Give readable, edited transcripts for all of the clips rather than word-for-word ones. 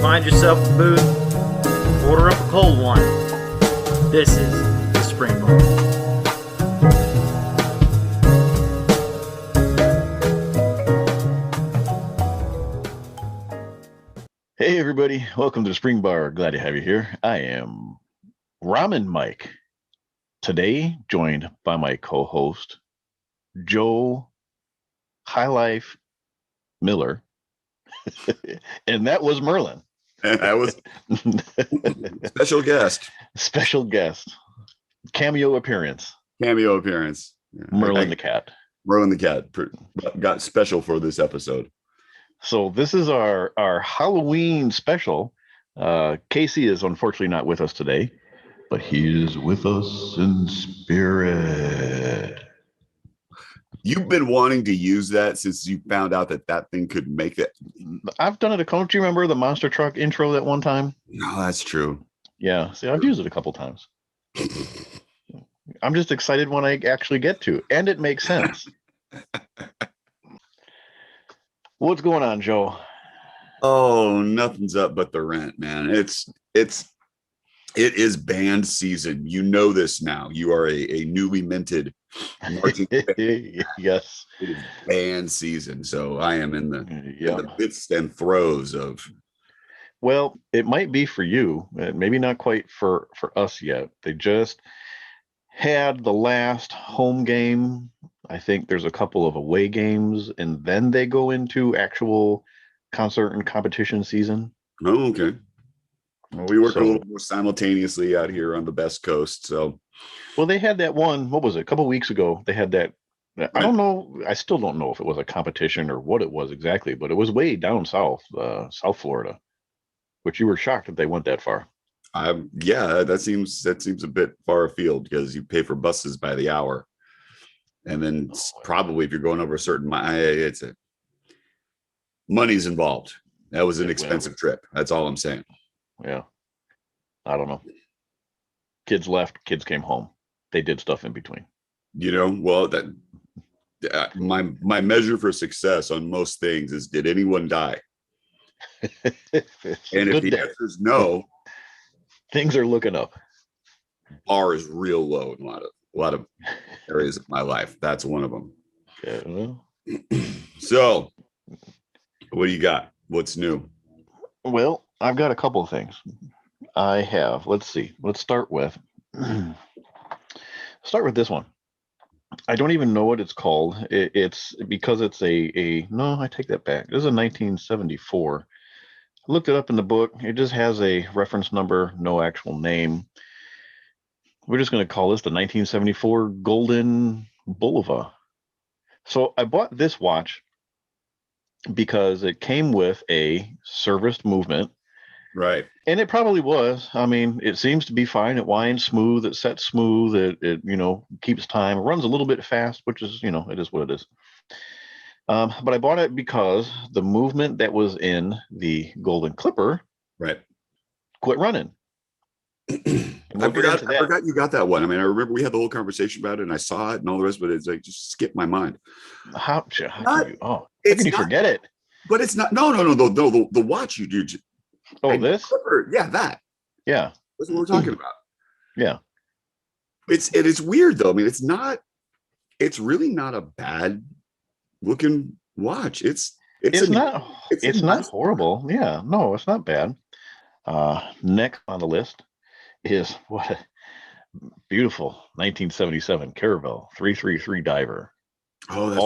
Find yourself a booth, order up a cold one. This is the Spring Bar. Hey everybody, welcome to the Spring Bar. Glad to have you here. I am Ramen Mike. Today, joined by my co-host, Joe High Life Miller. And that was Merlin. And I was special guest. Special guest. Cameo appearance. Yeah, Merlin the cat. Merlin the cat got special for this episode. So this is our Halloween special. Casey is unfortunately not with us today, but he is with us in spirit. You've been wanting to use that since you found out that thing could make it. I've done it a couple. Do you remember the monster truck intro that one time? No, that's true. Yeah. See, I've used it a couple times. I'm just excited when I actually get to, and it makes sense. What's going on, Joe? Oh, nothing's up but the rent, man. It is band season. You know this now. You are a newly minted marching band. Yes. It is band season. So I am in the midst and throes of. Well, it might be for you, maybe not quite for us yet. They just had the last home game. I think there's a couple of away games, and then they go into actual concert and competition season. Oh, okay. Well, we work a little more simultaneously out here on the Best Coast. So, well, they had that one. What was it? A couple of weeks ago, they had that. I don't know. I still don't know if it was a competition or what it was exactly, but it was way down south, South Florida, which you were shocked that they went that far. Yeah, that seems a bit far afield because you pay for buses by the hour, and then probably if you're going over a certain mile, money's involved. That was an expensive trip. That's all I'm saying. Yeah, I don't know. Kids left. Kids came home. They did stuff in between. Well, that my measure for success on most things is: did anyone die? And if the answer is no, things are looking up. Bar is real low in a lot of areas of my life. That's one of them. Yeah, well. So, what do you got? What's new? Well, I've got a couple of things. Let's see. Let's start with this one. I don't even know what it's called. It's because it's no, I take that back. This is a 1974. I looked it up in the book. It just has a reference number, no actual name. We're just going to call this the 1974 Golden Bulova. So I bought this watch because it came with a serviced movement. Right. And it probably was. I mean, it seems to be fine. It winds smooth. It sets smooth. It keeps time. It runs a little bit fast, which is, it is what it is. But I bought it because the movement that was in the Golden Clipper quit running. I forgot you got that one. I mean, I remember we had the whole conversation about it and I saw it and all the rest, but it's like just skipped my mind. How can you forget it? But it's not. No. The watch you do. Oh, this? Clipper, yeah, that. Yeah. That's what we're talking about. Yeah. It's weird though. I mean, it's really not a bad looking watch. It's not horrible. Yeah, no, it's not bad. Next on the list is what a beautiful 1977 Caravel 333 diver. Oh, that's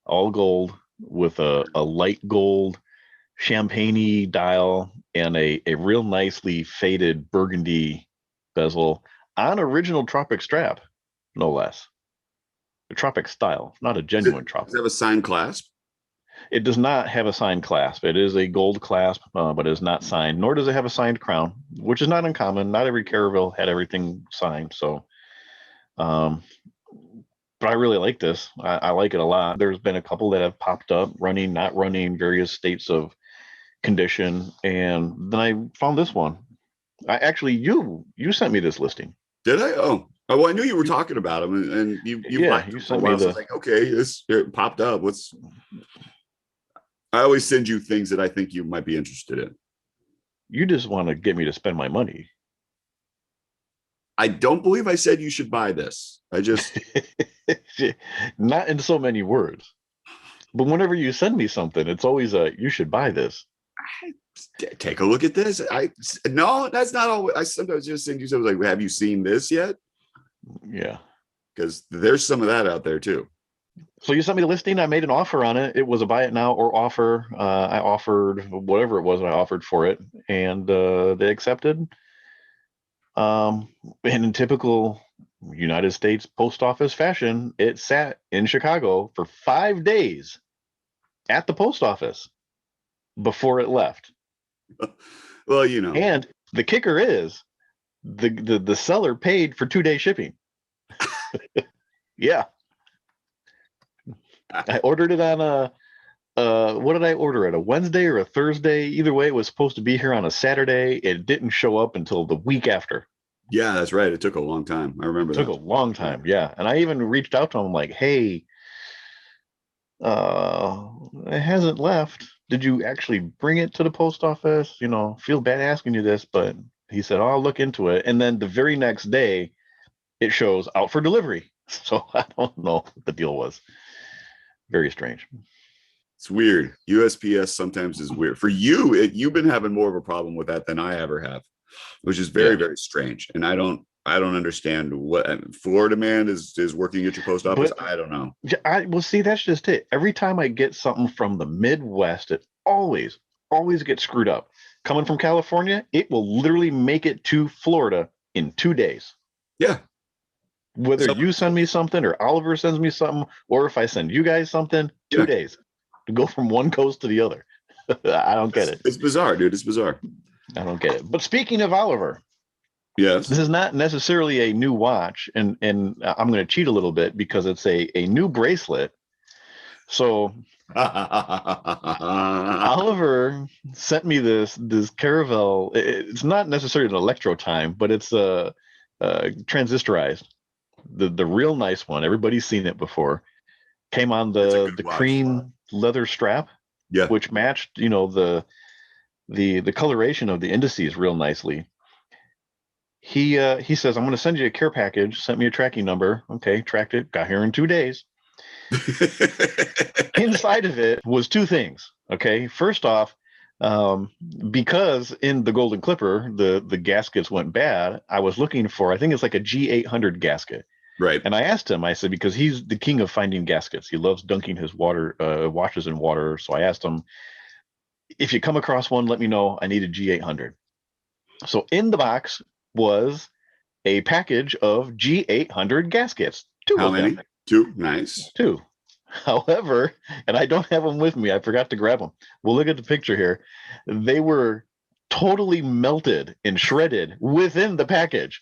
all gold with a light gold champagne dial and a real nicely faded burgundy bezel on original Tropic strap, no less. The Tropic style, not a genuine Tropic. Does it have a signed clasp? It does not have a signed clasp. It is a gold clasp, but it is not signed, nor does it have a signed crown, which is not uncommon. Not every Caravel had everything signed. So, but I really like this. I like it a lot. There's been a couple that have popped up, running, not running, various states of condition. And then I found this one. You sent me this listing. Did I? Oh, well, I knew you were talking about them, and you sent me. I was like, okay, it popped up. I always send you things that I think you might be interested in. You just want to get me to spend my money. I don't believe I said you should buy this. I just Not in so many words. But whenever you send me something, it's always you should buy this. take a look at this. No, that's not all. I sometimes just send you something like, have you seen this yet? Yeah. Because there's some of that out there too. So you sent me the listing. I made an offer on it. It was a buy it now or offer. I offered whatever it was. I offered for it, and they accepted. And in typical United States post office fashion, it sat in Chicago for 5 days at the post office before it left. Well, you know. And the kicker is the seller paid for 2-day shipping. Yeah. I ordered it on what did I order it? A Wednesday or a Thursday? Either way, it was supposed to be here on a Saturday. It didn't show up until the week after. Yeah, that's right. It took a long time. I remember that. It took a long time. Yeah. And I even reached out to him like, hey, it hasn't left. Did you actually bring it to the post office? You know, feel bad asking you this, but he said, oh, I'll look into it. And then the very next day, it shows out for delivery. So I don't know what the deal was. Very strange. It's weird. USPS sometimes is weird. For you, you've been having more of a problem with that than I ever have, which is very, very strange. And I don't understand what Florida man is working at your post office. But I don't know. Well, see, that's just it. Every time I get something from the Midwest, it always gets screwed up. Coming from California, it will literally make it to Florida in 2 days. Yeah. Whether you send me something or Oliver sends me something, or if I send you guys something, 2 days to go from one coast to the other. I don't get it. It's bizarre, dude. It's bizarre. I don't get it. But speaking of Oliver, yes, this is not necessarily a new watch, and I'm going to cheat a little bit because it's a new bracelet. So Oliver sent me this Caravel. It's not necessarily an electro time, but it's transistorized. The real nice one. Everybody's seen it before. Came on the cream leather strap, which matched, you know, the coloration of the indices real nicely. He says, I'm going to send you a care package. Sent me a tracking number. Okay, tracked it. Got here in 2 days. Inside of it was 2 things. Okay, first off, because in the Golden Clipper the gaskets went bad, I was looking for, I think it's like a G800 gasket. Right. And I asked him, I said, because he's the king of finding gaskets. He loves dunking his watches in water. So I asked him, if you come across one, let me know. I need a G800. So in the box was a package of G800 gaskets. 2 How of many? them. 2. Nice. 2. However, and I don't have them with me. I forgot to grab them. We'll look at the picture here. They were totally melted and shredded within the package.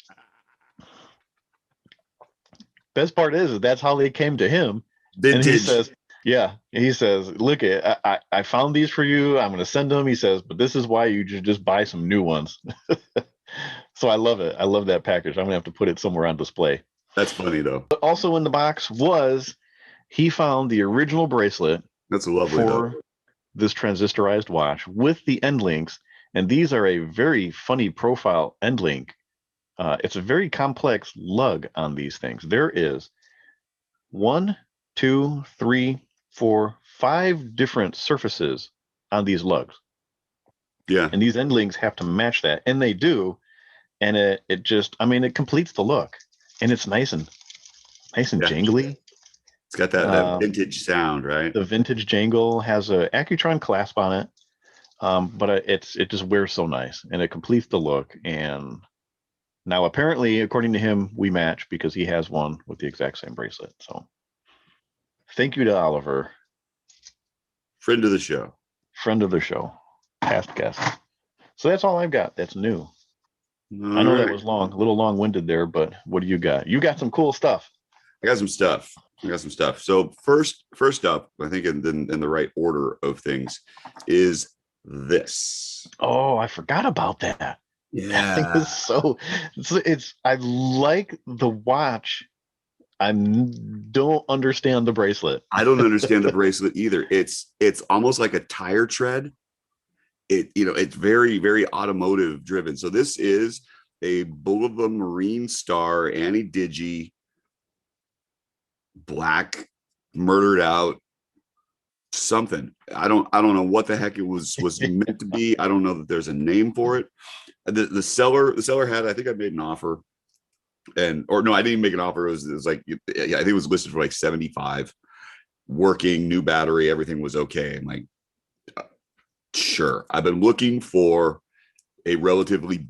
Best part is that's how they came to him. Vintage. And he says, look, I found these for you. I'm going to send them. He says, but this is why you just buy some new ones. So I love it. I love that package. I'm going to have to put it somewhere on display. That's funny, though. But also in the box was, he found the original bracelet. That's lovely for this transistorized watch with the end links. And these are a very funny profile end link. It's a very complex lug on these things. There is 1, 2, 3, 4, 5 different surfaces on these lugs. Yeah. And these end links have to match that. And they do. And it just, I mean, it completes the look. And it's nice and jangly. It's got that vintage sound, right? The vintage jangle has a Accutron clasp on it. But it just wears so nice, and it completes the look. And now apparently, according to him, we match because he has one with the exact same bracelet. So thank you to Oliver. Friend of the show. Past guest. So that's all I've got. That's new. I know that was long, a little long-winded there, but what do you got? You got some cool stuff. I got some stuff. So first up, I think in the right order of things is this. Oh, I forgot about that. Yeah. That thing is so it's I like the watch. I don't understand the bracelet. I don't understand the bracelet either. It's almost like a tire tread. it's very, very automotive driven. So this is a Bulova Marine Star Anti-Digi black murdered out something. I don't know what the heck it was meant to be. I don't know that there's a name for it. The seller had, I think I made an offer, or no, I didn't make an offer. It was like, yeah, I think it was listed for like 75, working, new battery, everything was okay. I'm like, sure. I've been looking for a relatively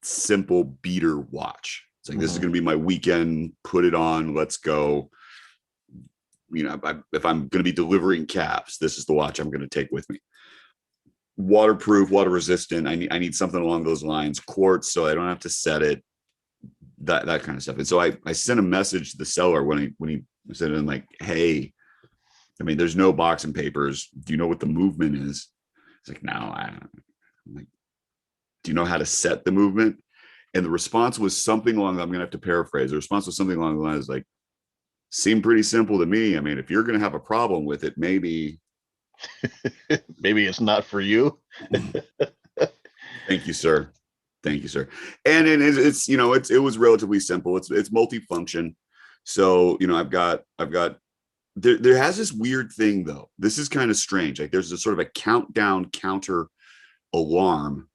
simple beater watch. It's like, this is going to be my weekend, put it on, let's go. If I'm going to be delivering calves, this is the watch I'm going to take with me. Waterproof, water resistant. I need something along those lines. Quartz, so I don't have to set it. That kind of stuff. And so I sent a message to the seller when he said, I'm like, hey, I mean, there's no box and papers. Do you know what the movement is? It's like, no, I don't. I'm like, do you know how to set the movement? And the response was something along, I'm going to have to paraphrase. The response was something along the lines like, seemed pretty simple to me. I mean, if you're going to have a problem with it, maybe it's not for you. Thank you, sir. Thank you, sir. And it's it was relatively simple. It's multifunction. So, I've got there has this weird thing though. This is kind of strange. Like there's a sort of a countdown counter alarm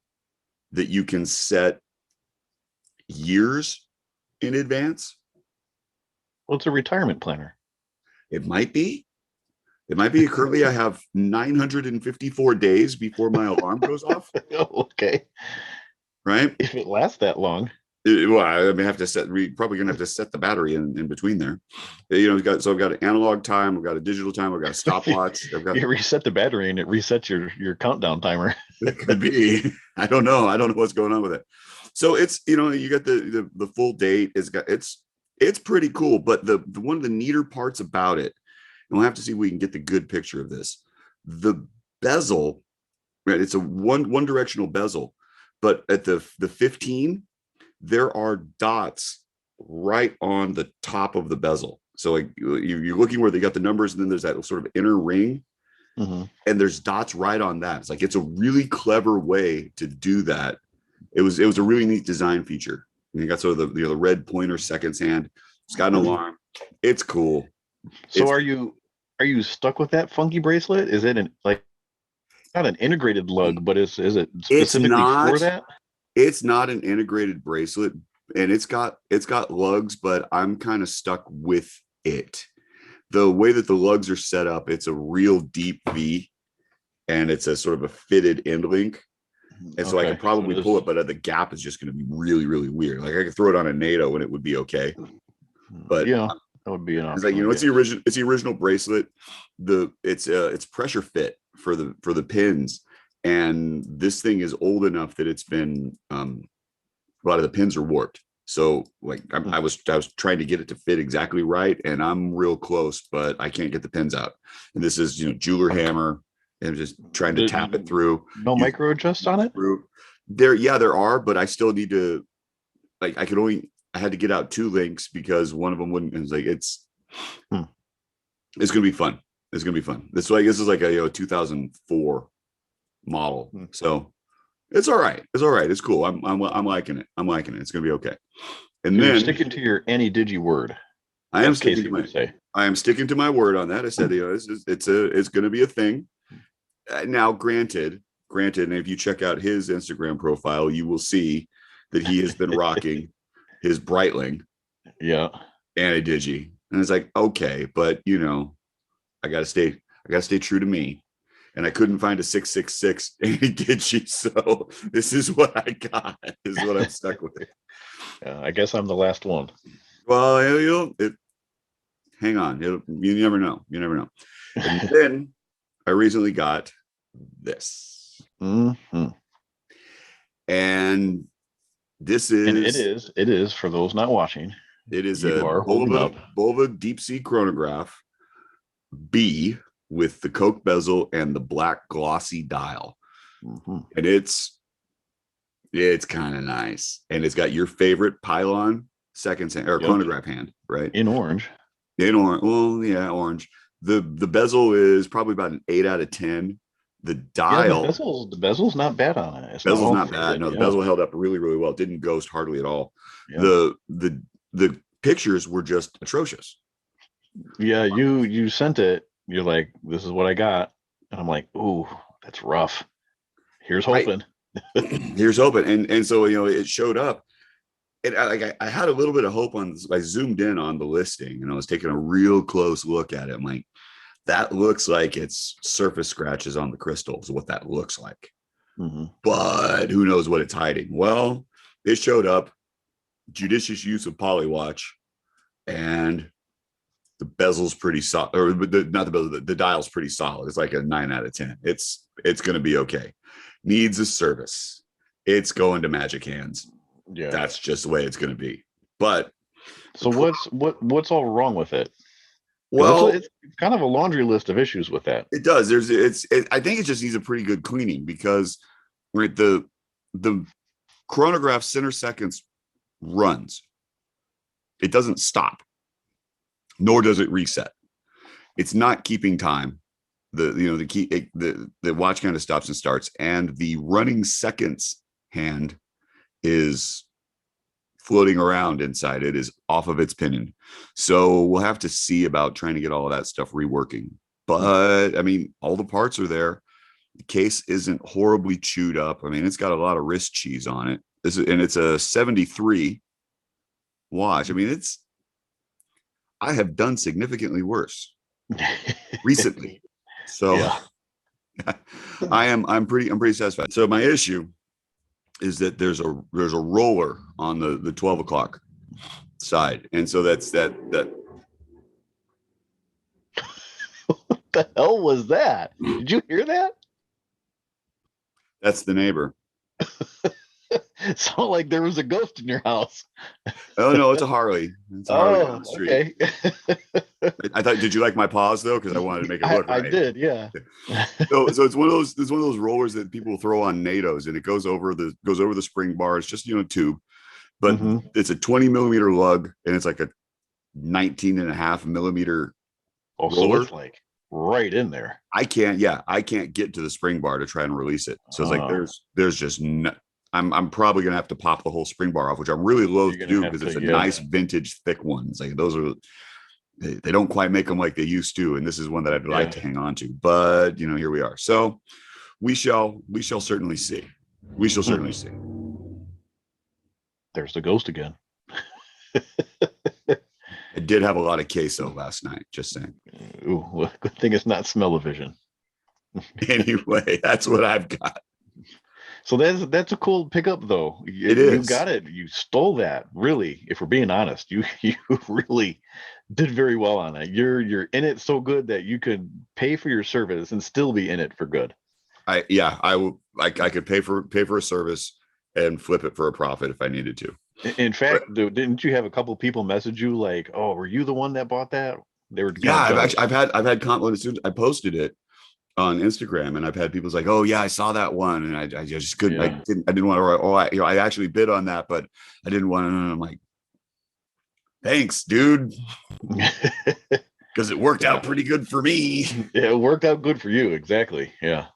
that you can set years in advance. Well, it's a retirement planner. It might be. Currently, I have 954 days before my alarm goes off. Okay. Right? If it lasts that long. Well, I may have to set. We're probably gonna have to set the battery in between there. I've got an analog time. I've got a digital time. I've got a stopwatch. You reset the battery and it resets your countdown timer. It could be. I don't know what's going on with it. So it's you got the full date. It's pretty cool. But the one of the neater parts about it, and we'll have to see if we can get the good picture of this. The bezel, right? It's a one directional bezel, but at the 15. There are dots right on the top of the bezel. So like you're looking where they got the numbers, and then there's that sort of inner ring, and there's dots right on that. It's like it's a really clever way to do that. It was a really neat design feature. And you got sort of the red pointer seconds hand. It's got an alarm. It's cool. So are you stuck with that funky bracelet? Is it not an integrated lug, but is it specifically for that? It's not an integrated bracelet, and it's got lugs, but I'm kind of stuck with it. The way that the lugs are set up, it's a real deep V, and it's a sort of a fitted end link. And so I could probably pull it, but the gap is just going to be really, really weird. Like I could throw it on a NATO and it would be okay. But yeah, that would be an option. It's like, it's the original bracelet. It's pressure fit for the pins. And this thing is old enough that it's been a lot of the pins are warped. So like I was trying to get it to fit exactly right, and I'm real close, but I can't get the pins out. And this is jeweler hammer, and just trying to tap it through. No micro adjust on it? There are, but I still need to I had to get out 2 links because one of them wouldn't. It's like it's gonna be fun. It's gonna be fun. This is like a 2004 model, so it's all right. It's cool. I'm liking it. It's gonna be okay. And then you're sticking to your Anti-Digi word. I am sticking to my word on that. I said it's gonna be a thing. Now, granted, and if you check out his Instagram profile, you will see that he has been rocking his Breitling, Anti-Digi, and it's like, okay, but I gotta stay true to me. And I couldn't find a 666 Anti-Digi, so this is what I got. This is what I'm stuck with. I guess I'm the last one. Well, hang on. You never know. And then I recently got this. And this is... And it is, for those not watching. It is a Bulova Deep Sea Chronograph B with the Coke bezel and the black glossy dial. And it's kind of nice. And it's got your favorite pylon seconds hand, or chronograph hand, right? In orange. Well, yeah, orange. The bezel is probably about an 8 out of 10. The Yeah, dial, the bezel's not bad on it. It's not bezel's all not bad. faded. No, the Yeah. bezel held up really, really well. It didn't ghost hardly at all. Yeah. The pictures were just atrocious. Yeah, you sent it. You're like, this is what I got. And I'm like, ooh, that's rough. Here's I hoping. Here's hoping. And so, it showed up. And I had a little bit of hope on, I zoomed in on the listing and I was taking a real close look at it. I'm like, that looks like it's surface scratches on the crystals, what that looks like. Mm-hmm. But who knows what it's hiding? Well, it showed up, judicious use of polywatch, and the bezel's pretty solid, or not the bezel, the dial's pretty solid. It's like a 9 out of 10. It's going to be okay. Needs a service. It's going to Magic Hands. Yeah. That's just the way it's going to be. But so what's all wrong with it? Well, it's kind of a laundry list of issues with that. It does. I think it just needs a pretty good cleaning because right, the chronograph center seconds runs. It doesn't stop, nor does it reset. It's not keeping time. The watch kind of stops and starts, and the running seconds hand is floating around inside. It is off of its pinion. So we'll have to see about trying to get all of that stuff reworking. But I mean, all the parts are there. The case isn't horribly chewed up. I mean, it's got a lot of wrist cheese on it. It's a 73 watch. I mean, I have done significantly worse recently. So yeah. I'm pretty satisfied. So my issue is that there's a roller on the 12 o'clock side. And so that's that. What the hell was that? Did you hear that? That's the neighbor. It sounded like there was a ghost in your house. Oh no, it's a Harley. It's a Harley down the street. Okay. I thought, did you like my pause though? Because I wanted to make it look right. I did, yeah. So it's one of those rollers that people throw on NATOs, and it goes over the spring bar. It's just tube, but it's a 20 millimeter lug, and it's like a 19.5 millimeter roller. So it's like right in there. I can't get to the spring bar to try and release it. So it's like there's just no. I'm probably gonna have to pop the whole spring bar off, which I'm really loath to do because it's a nice vintage thick one. It's like those are. They don't quite make them like they used to, and this is one that I'd like to hang on to. But here we are. So we shall certainly see. We shall certainly see. There's the ghost again. I did have a lot of queso last night. Just saying. Ooh, well, good thing it's not smell-o-vision. Anyway, that's what I've got. So that's a cool pickup, though. It is. You got it. You stole that. Really, if we're being honest, you really did very well on it. You're in it so good that you could pay for your service and still be in it for good. I could pay for a service and flip it for a profit if I needed to. In fact, didn't you have a couple people message you like, "Oh, were you the one that bought that?" They were. Yeah, I've had compliment as soon as I posted it on Instagram, and I've had people like, "Oh yeah, I saw that one," and I just couldn't. Yeah. I didn't want to. I actually bid on that, but I didn't want to. And I'm like, thanks, dude, because it worked out pretty good for me. Yeah, it worked out good for you, exactly. Yeah,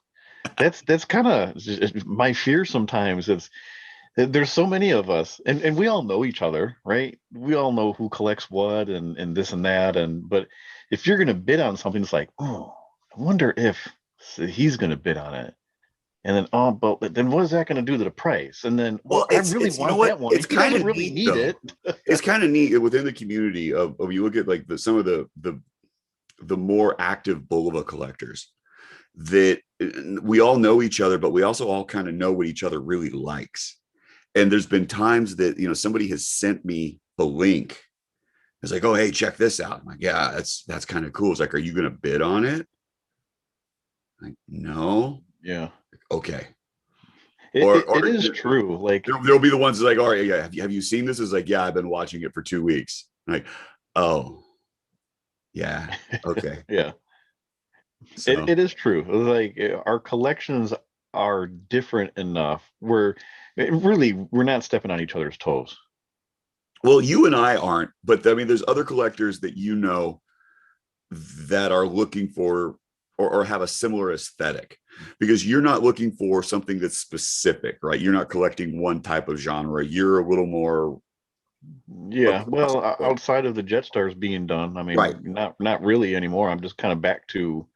that's kind of my fear sometimes. Is there's so many of us, and we all know each other, right? We all know who collects what and this and that, but if you're gonna bid on something, it's like, oh. I wonder if he's going to bid on it, and then but then what is that going to do to the price? And then I really want that one. It's kind of really need it. It's kind of neat within the community of you look at like some of the more active Bulova collectors that we all know each other, but we also all kind of know what each other really likes. And there's been times that somebody has sent me a link. It's like, oh hey, check this out. I'm like, yeah, that's kind of cool. It's like, are you going to bid on it? Like, no. Yeah. Okay. It is true. Like there'll be the ones like, all right, yeah. Have you seen this? Is like, yeah, I've been watching it for 2 weeks. I'm like, oh, yeah. Okay. Yeah. So. It is true. Like our collections are different enough where we're not stepping on each other's toes. Well, you and I aren't, but I mean, there's other collectors that that are looking for or have a similar aesthetic, because you're not looking for something that's specific, right? You're not collecting one type of genre. You're a little more Yeah, across well, the board. outside of the Jetstars being done, I Right. mean, not really anymore. I'm just kind of back to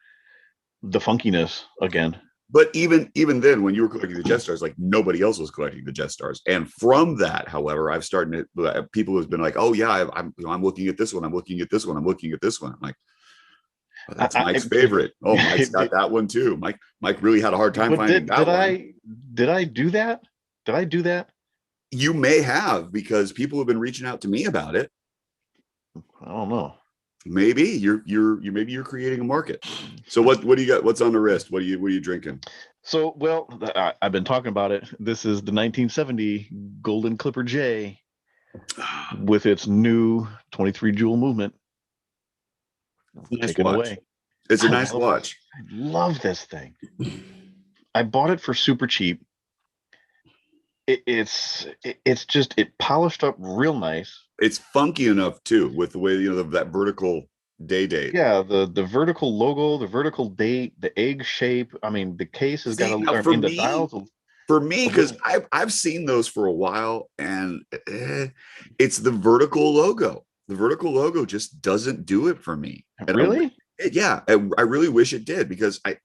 the funkiness again. But even then, when you were collecting the Jet Stars, like nobody else was collecting the Jet Stars. And from that, however, I've started to people have been like, oh yeah, I'm looking at this one, I'm looking at this one, I'm looking at this one. I'm like, oh, that's Mike's favorite. Oh, Mike's got that one too. Mike really had a hard time But finding that one. did I do that? Did I do that? You may have, because people have been reaching out to me about it. I don't know. Maybe you're creating a market. So what do you got? What's on the wrist? What are you drinking? So, well, I've been talking about it. This is the 1970 Golden Clipper J with its new 23 joule movement. Nice Taken watch. away. It's a nice watch. I love this thing. I bought it for super cheap. It's just, it polished up real nice. It's funky enough too, with the way, you know, that vertical date. Yeah, the vertical logo, the vertical date, the egg shape. I mean, the case has got a, now, I mean, the dials. For me, because I've seen those for a while, and it's the vertical logo. The vertical logo just doesn't do it for me. And Really? I really wish it did, because I've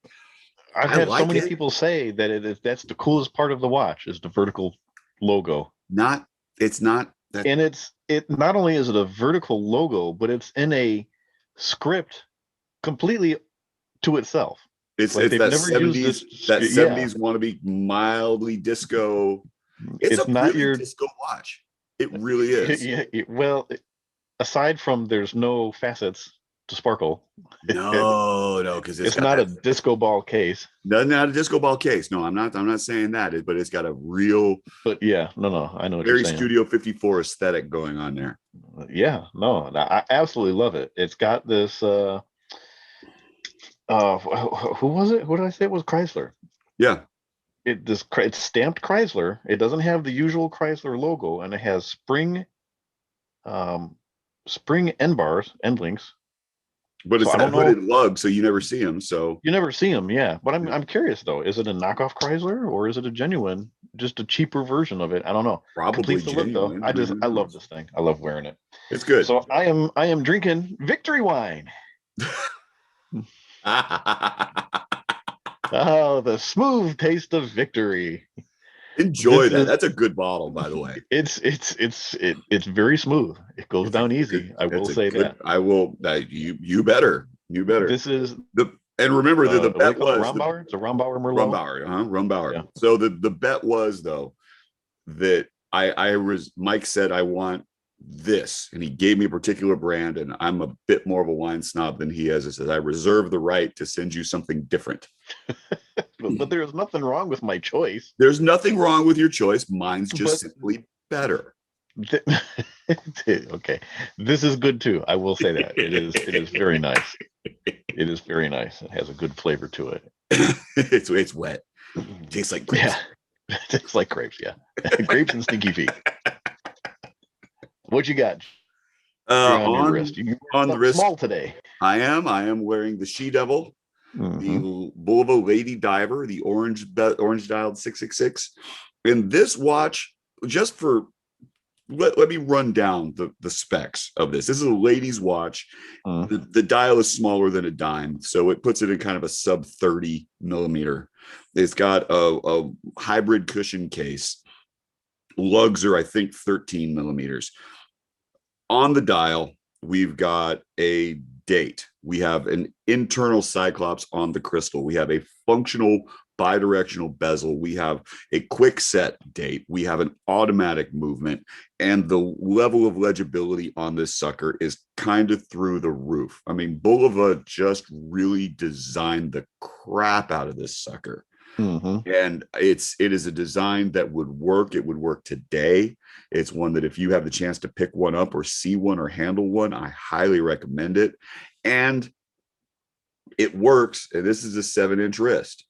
had so many people say that that's the coolest part of the watch is the vertical logo. It's not that, and it not only is it a vertical logo, but it's in a script completely to itself. It's like that 70s want to be mildly disco. It's a not really your disco watch. It really is. Yeah, well, aside from there's no facets to sparkle. No, because it's not a disco ball case. Not a disco ball case. No, I'm not saying that, but it's got a real. But yeah, no, I know what very you're saying. Studio 54 aesthetic going on there. Yeah, no, I absolutely love it. It's got this. Who was it? Who did I say it was? Chrysler. Yeah. It's stamped Chrysler. It doesn't have the usual Chrysler logo, and it has spring end bars, end links. But it's that hooded lug, so you never see them. So you never see them, yeah. But I'm curious though. Is it a knockoff Chrysler, or is it a genuine, just a cheaper version of it? I don't know. Probably genuine. Look, though. I love this thing. I love wearing it. It's good. So I am drinking Victory wine. Oh, the smooth taste of victory. Enjoy that. That's a good bottle, by the way. It's very smooth. It goes down easy. I will say that. I will. You better. This is and remember that the bet was Rombauer. It's a Rombauer Merlot. Rombauer. Yeah. So the bet was though that Mike said I want this, and he gave me a particular brand, and I'm a bit more of a wine snob than he is. It says I reserve the right to send you something different. But there's nothing wrong with my choice. There's nothing wrong with your choice. Mine's just simply better. Okay, this is good too. I will say that it is very nice. It is very nice. It has a good flavor to it. It's wet. It tastes like grapes. Yeah, it tastes like grapes. Yeah, grapes and stinky feet. What you got? On your wrist. On the wrist. Small today. I am wearing the She Devil, the Bulova Lady Diver, the orange dialed 666. And this watch, just for let me run down the specs of this. This is a lady's watch. The dial is smaller than a dime, so it puts it in kind of a sub 30 millimeter. It's got a hybrid cushion case. Lugs are, I think, 13 millimeters. On the dial, we've got a date. We have an internal Cyclops on the crystal. We have a functional bidirectional bezel. We have a quick set date. We have an automatic movement. And the level of legibility on this sucker is kind of through the roof. I mean, Bulova just really designed the crap out of this sucker. And it is a design that would work. It would work today. It's one that if you have the chance to pick one up or see one or handle one, I highly recommend it. And it works. And this is a 7-inch wrist.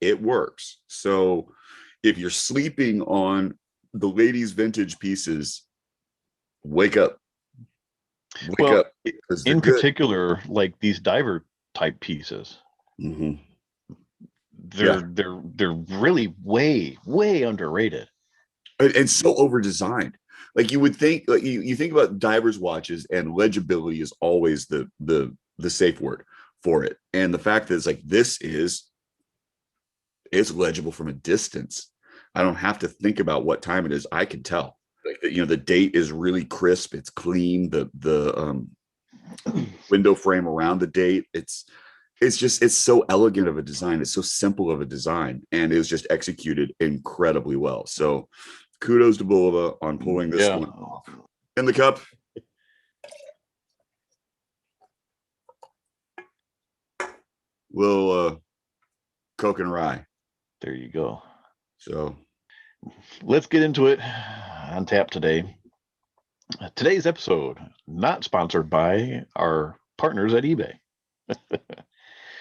It works. So if you're sleeping on the ladies' vintage pieces, wake up. Wake up. In particular, like these diver type pieces. Mm-hmm. They're really way underrated. And so over designed. Like you would think, like you think about divers watches, and legibility is always the safe word for it. And the fact that it's legible from a distance. I don't have to think about what time it is. I can tell. Like the date is really crisp. It's clean. The window frame around the date. It's so elegant of a design. It's so simple of a design, and it was just executed incredibly well. So kudos to Bulova on pulling this one off. In the cup. Little Coke and rye. There you go. So let's get into it on tap today. Today's episode, not sponsored by our partners at eBay.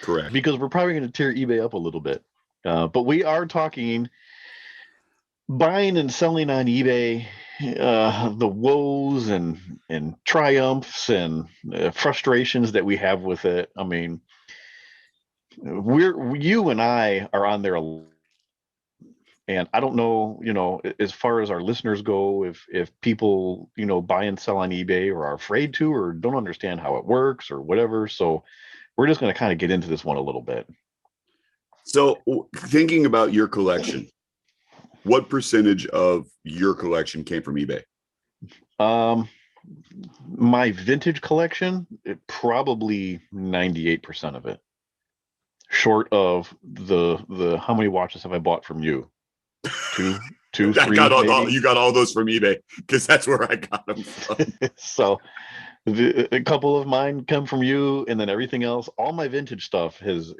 Correct. Because we're probably going to tear eBay up a little bit. But we are talking buying and selling on eBay, the woes and triumphs and frustrations that we have with it. I mean, you and I are on there a lot. And I don't know, as far as our listeners go, if people, buy and sell on eBay or are afraid to or don't understand how it works or whatever. So we're just going to kind of get into this one a little bit. So thinking about your collection, what percentage of your collection came from eBay? My vintage collection, probably 98% of it. Short of the how many watches have I bought from you? Two, three. You got all those from eBay, because that's where I got them from. So a couple of mine come from you, and then everything else, all my vintage stuff has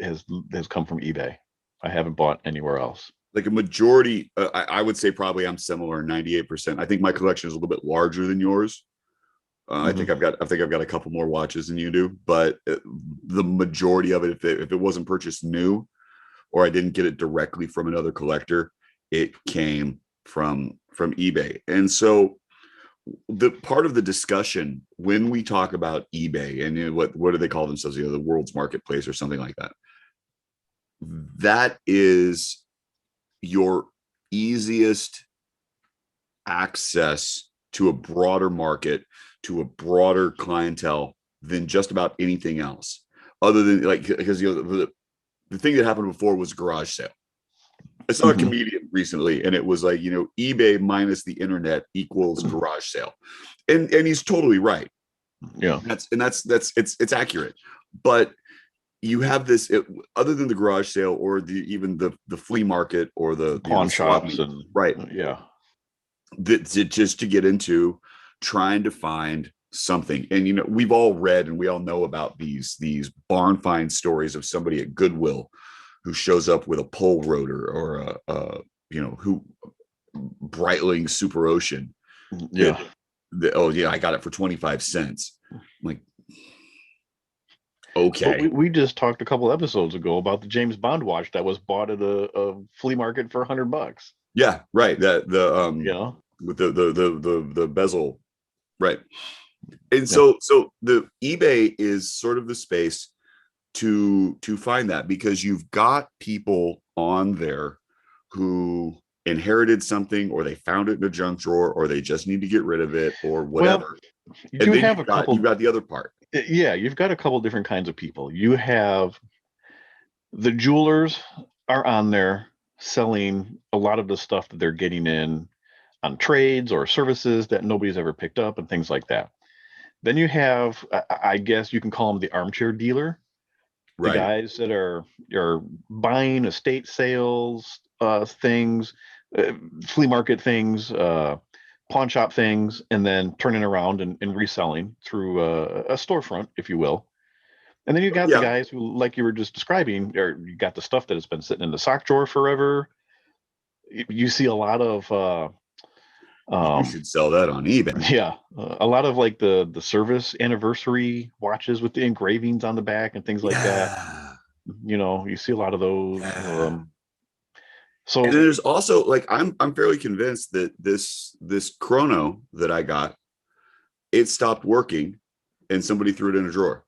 come from eBay. I haven't bought anywhere else. Like a majority, I would say probably I'm similar, 98%. I think my collection is a little bit larger than yours. I think I've got a couple more watches than you do, but the majority of it, if it wasn't purchased new, or I didn't get it directly from another collector, it came from eBay. And so the part of the discussion when we talk about eBay and what do they call themselves, the world's marketplace or something like that, that is your easiest access to a broader market, to a broader clientele than just about anything else, other than because the thing that happened before was garage sale. I saw a comedian recently, and it was like, eBay minus the internet equals garage sale, and he's totally right. Yeah, it's accurate. But you have this, other than the garage sale or even the flea market or the pawn shops and right, yeah, just to get into trying to find something. And we've all read and we all know about these barn find stories of somebody at Goodwill who shows up with a pole rotor or who Breitling Super Ocean. Yeah. I got it for 25 cents. I'm like, okay. But we just talked a couple episodes ago about the James Bond watch that was bought at a flea market for $100. Yeah, right. That with the bezel, right. And so the eBay is sort of the space to find that, because you've got people on there who inherited something, or they found it in a junk drawer, or they just need to get rid of it, or whatever. Well, you've got the other part. Yeah, you've got a couple different kinds of people. You have the jewelers are on there selling a lot of the stuff that they're getting in on trades or services that nobody's ever picked up and things like that. Then you have, I guess you can call them the armchair dealer. The guys that are buying estate sales things, flea market things, pawn shop things, and then turning around and reselling through a storefront, if you will. And then you got the guys who, like you were just describing, or you got the stuff that has been sitting in the sock drawer forever. You see a lot of you should sell that on eBay. Yeah, a lot of like the service anniversary watches with the engravings on the back and things like that. You see a lot of those. So and there's also, like, I'm fairly convinced that this chrono that I got, it stopped working and somebody threw it in a drawer.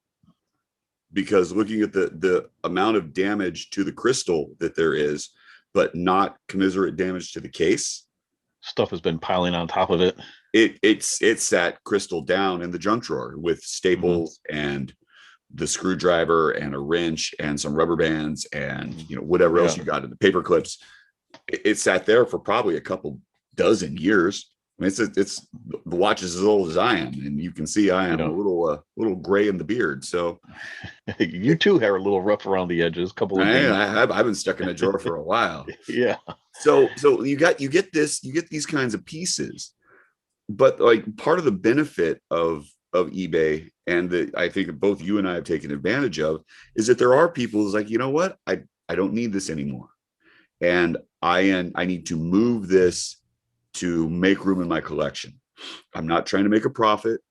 because looking at the amount of damage to the crystal that there is, but not commensurate damage to the case, Stuff has been piling on top of it. It sat crystal down in the junk drawer with staples and the screwdriver and a wrench and some rubber bands and whatever else you got in the paper clips. It sat there for probably a couple dozen years. I mean, it's the watch is as old as I am, and you can see I am a little gray in the beard. So you too are a little rough around the edges. I've been stuck in a drawer for a while. Yeah. So you get these kinds of pieces, but like part of the benefit of eBay, and that I think both you and I have taken advantage of, is that there are people who's like, you know what, I don't need this anymore, and I need to move this to make room in my collection. I'm not trying to make a profit.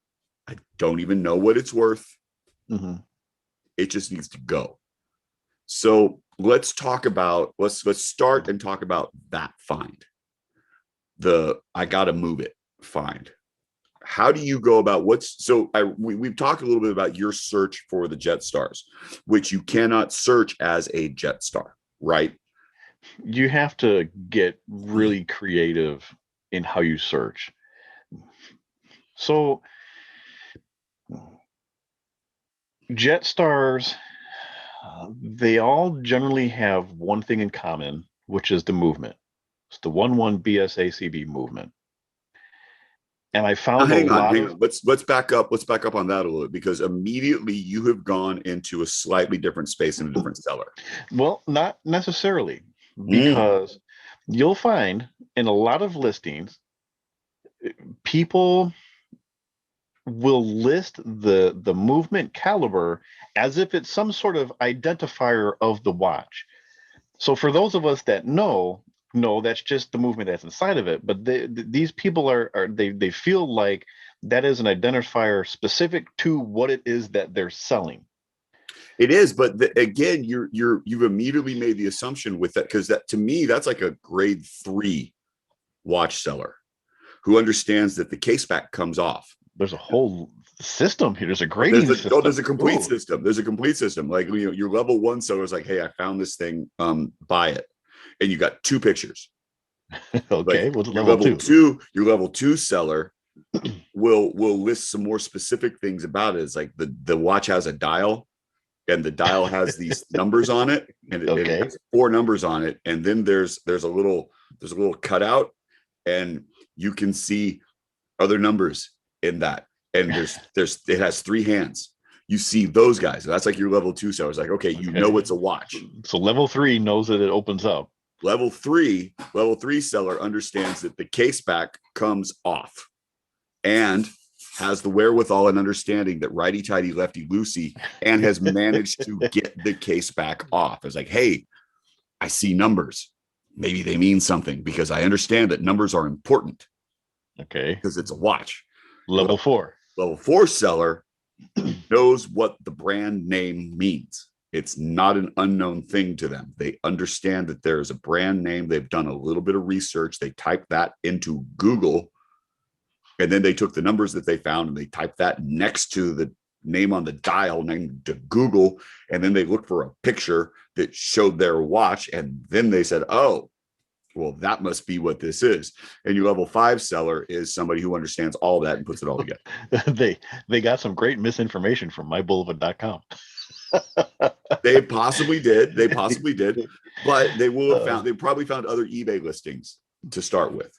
I don't even know what it's worth. Mm-hmm. It just needs to go. So let's start and talk about that find. I gotta move it find. How do you go about we've talked a little bit about your search for the Jetstars, which you cannot search as a Jetstar, right? You have to get really creative in how you search. So Jetstars, they all generally have one thing in common, which is the movement. It's the 11 BSACB movement. And I found hang on. Let's back up. Let's back up on that a little bit, because immediately you have gone into a slightly different space in a different seller. Well, not necessarily, because you'll find in a lot of listings, people will list the movement caliber as if it's some sort of identifier of the watch. So for those of us that know, that's just the movement that's inside of it. But these people they feel like that is an identifier specific to what it is that they're selling. It is, but again, you've immediately made the assumption with that, because that, to me, that's like a grade 3 watch seller who understands that the case back comes off. There's a whole system here. There's a grading system. There's a complete system. There's a complete system. Like, your level 1 seller is like, hey, I found this thing, buy it. And you got 2 pictures. Okay, like, what's level 2? Your level 2 seller will list some more specific things about it. It's like the watch has a dial, and the dial has these numbers on it, and it has 4 numbers on it, and then there's a little cutout, and you can see other numbers in that, and it has 3 hands. You see those guys. That's like your level 2 seller. It's like, okay, know it's a watch. So level 3 knows that it opens up. Level 3 seller understands that the case back comes off, and has the wherewithal and understanding that righty tighty lefty loosey, and has managed to get the case back off. It's like, hey, I see numbers. Maybe they mean something, because I understand that numbers are important. Okay. Because it's a watch. Level 4 seller knows what the brand name means. It's not an unknown thing to them. They understand that there is a brand name. They've done a little bit of research. They typed that into Google, and then they took the numbers that they found and they typed that next to the name on the dial named to Google, and then they looked for a picture that showed their watch, and then they said, oh, well, that must be what this is. And your level 5 seller is somebody who understands all that and puts it all together. They got some great misinformation from myboulevard.com. They possibly did, but they probably found other eBay listings to start with.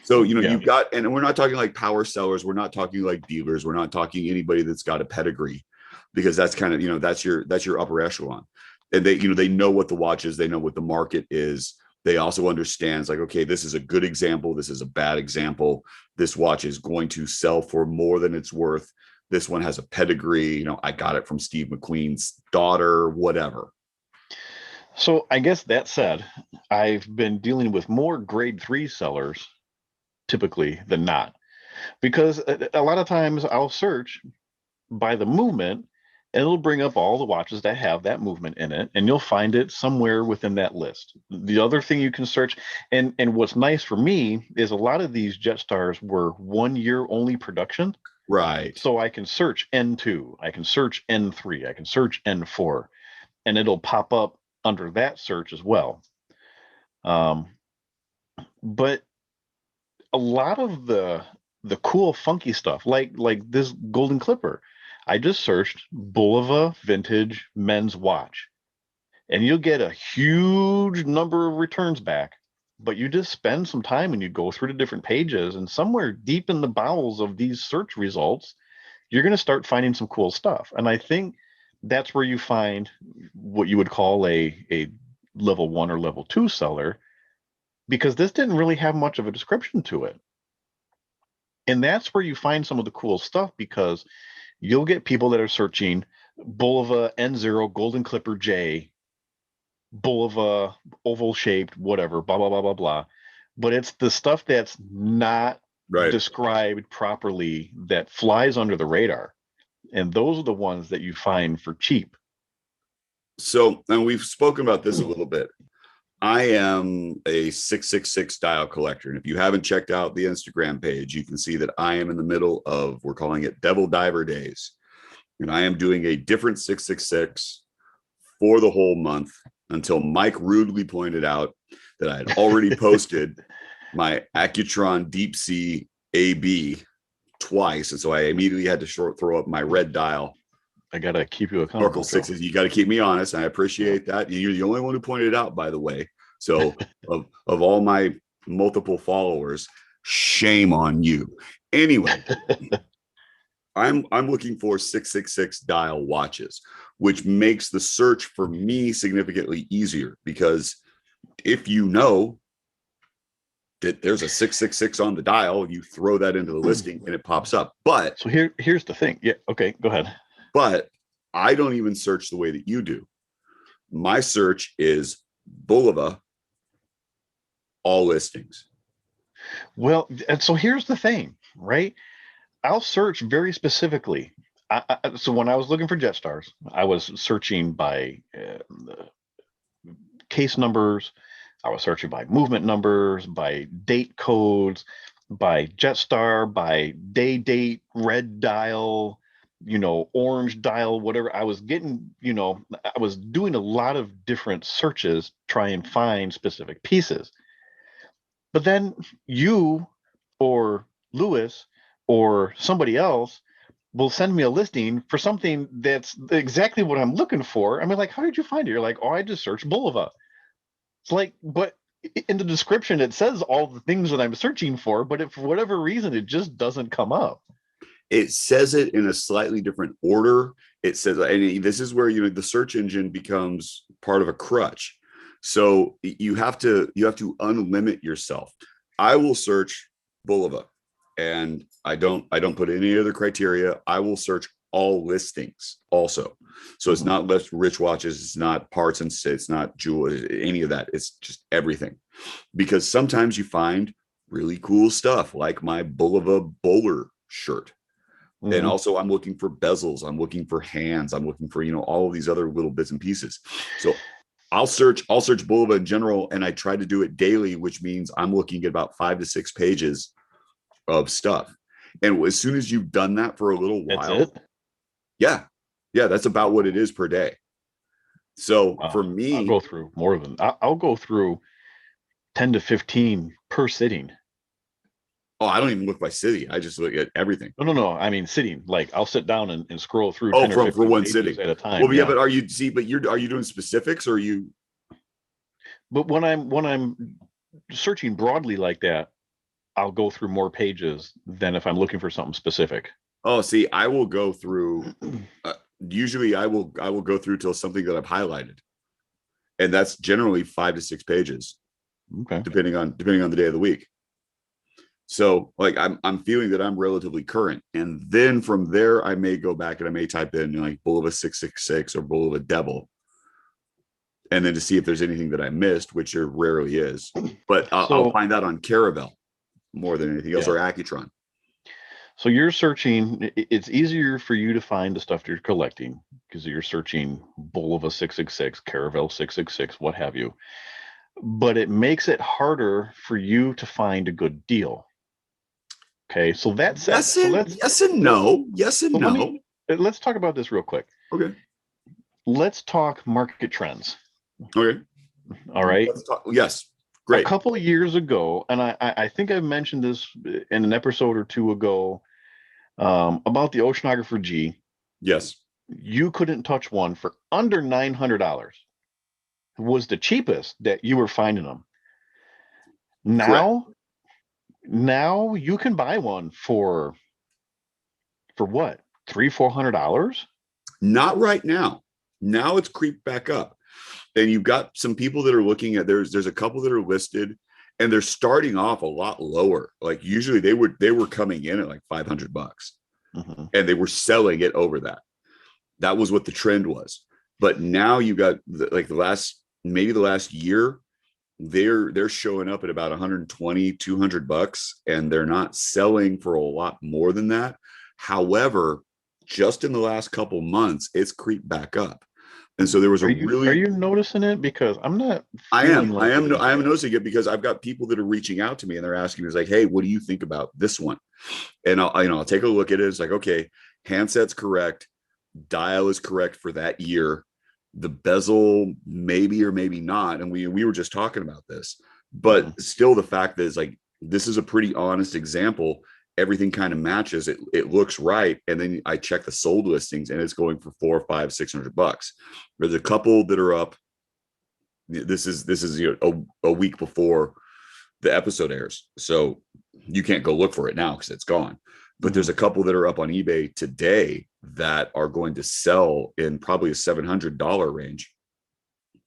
So, you've got, and we're not talking like power sellers. We're not talking like dealers. We're not talking anybody that's got a pedigree, because that's kind of, that's your upper echelon. And they know what the watch is. They know what the market is. They also understand, like, okay, this is a good example. This is a bad example. This watch is going to sell for more than it's worth. This one has a pedigree. I got it from Steve McQueen's daughter, whatever. So I guess that said, I've been dealing with more grade 3 sellers typically than not, because a lot of times I'll search by the movement, and it'll bring up all the watches that have that movement in it, and you'll find it somewhere within that list. The other thing you can search, and what's nice for me is a lot of these Jetstars were 1 year only production. Right. So I can search N2, I can search N3, I can search N4, and it'll pop up under that search as well. But a lot of the cool funky stuff, like this golden clipper, I just searched Bulova vintage men's watch, and you'll get a huge number of returns back. But you just spend some time and you go through the different pages, and somewhere deep in the bowels of these search results, you're going to start finding some cool stuff. And I think that's where you find what you would call a level 1 or level 2 seller, because this didn't really have much of a description to it. And that's where you find some of the cool stuff, because you'll get people that are searching Bulova N0 Golden Clipper J, Bulova oval shaped, whatever, blah, blah, blah, blah, blah. But it's the stuff that's not described properly that flies under the radar. And those are the ones that you find for cheap. So, and we've spoken about this a little bit. I am a 666 dial collector. And if you haven't checked out the Instagram page, you can see that I am in the middle of, we're calling it Devil Diver Days. And I am doing a different 666 for the whole month until Mike rudely pointed out that I had already posted my Accutron Deep Sea AB twice. And so I immediately had to throw up my red dial. I got to keep you accountable. Oracle 6s. You got to keep me honest. And I appreciate that. You're the only one who pointed it out, by the way. So of all my multiple followers, shame on you. Anyway, I'm looking for 666 dial watches, which makes the search for me significantly easier, because if you know that there's a 666 on the dial, you throw that into the listing and it pops up. But so here's the thing. Yeah, okay, go ahead. But I don't even search the way that you do. My search is Bulova, all listings. Well, and so here's the thing, right? I'll search very specifically. So when I was looking for Jetstars, I was searching by case numbers. I was searching by movement numbers, by date codes, by Jetstar, by date, red dial, orange dial, whatever. I was getting, I was doing a lot of different searches, try and find specific pieces. But then you or Lewis or somebody else will send me a listing for something that's exactly what I'm looking for. I mean, like, how did you find it? You're like, oh, I just searched Bulova. It's like, but in the description, it says all the things that I'm searching for, but if for whatever reason, it just doesn't come up. It says it in a slightly different order. It says, and this is where, the search engine becomes part of a crutch. So you have to unlimit yourself. I will search Bulova, and I don't put any other criteria. I will search all listings also. So it's not less rich watches, it's not parts and it's not jewelry, any of that. It's just everything. Because sometimes you find really cool stuff, like my Bulova bowler shirt. And also I'm looking for bezels, I'm looking for hands, I'm looking for, all of these other little bits and pieces. So I'll search Bulova in general, and I try to do it daily, which means I'm looking at about 5 to 6 pages of stuff. And as soon as you've done that for a little while, that's it? Yeah, that's about what it is per day. So for me, I'll go through more than I'll go through 10 to 15 per sitting. Oh, I don't even look by city. I just look at everything. No. I mean, sitting. Like, I'll sit down and scroll through. Oh, for one sitting at a time. Well, yeah, but are you doing specifics, or are you? But when I'm searching broadly like that, I'll go through more pages than if I'm looking for something specific. Oh, see, I will go through. Usually, I will go through till something that I've highlighted, and that's generally 5 to 6 pages. Okay. Depending on the day of the week. So like I'm feeling that I'm relatively current. And then from there, I may go back and I may type in like Bulova 666 or Bulova Devil. And then to see if there's anything that I missed, which there rarely is. But I'll find that on Caravel more than anything else, or Accutron. So you're searching, it's easier for you to find the stuff you're collecting because you're searching Bulova 666, Caravel 666, what have you. But it makes it harder for you to find a good deal. Okay, so that's it. Yes So and let's yes and no. Yes and so let no. me let's talk about this real quick. Okay. Let's talk market trends. Okay. All right. Let's talk. Yes. A Great. couple of years ago, and I think I've mentioned this in an episode or two ago, about the Oceanographer G. Yes. You couldn't touch one for under $900. It was the cheapest that you were finding them. Correct. Now you can buy one for what? $300-400? Not right now. Now it's creeped back up. And you've got some people that are looking at there's a couple that are listed and they're starting off a lot lower. Like usually they were coming in at like $500 Mm-hmm. and they were selling it over that. That was what the trend was. But now you got the last year, they're showing up at about 120, $200, and they're not selling for a lot more than that. However, just in the last couple months, it's creeped back up. And so there was Are you noticing it? Because I'm not feeling like it is I am yet. noticing it because I've got people that are reaching out to me and they're asking me, like, hey, what do you think about this one? And I'll take a look at it. It's like, okay, handset's correct, dial is correct for that year, the bezel maybe or maybe not. And we were just talking about this, but still the fact that it's like, this is a pretty honest example. Everything kind of matches. It looks right. And then I check the sold listings and it's going for $400, $500, $600. There's a couple that are up. This is a week before the episode airs. So you can't go look for it now because it's gone. But there's a couple that are up on eBay today that are going to sell in probably a $700 range,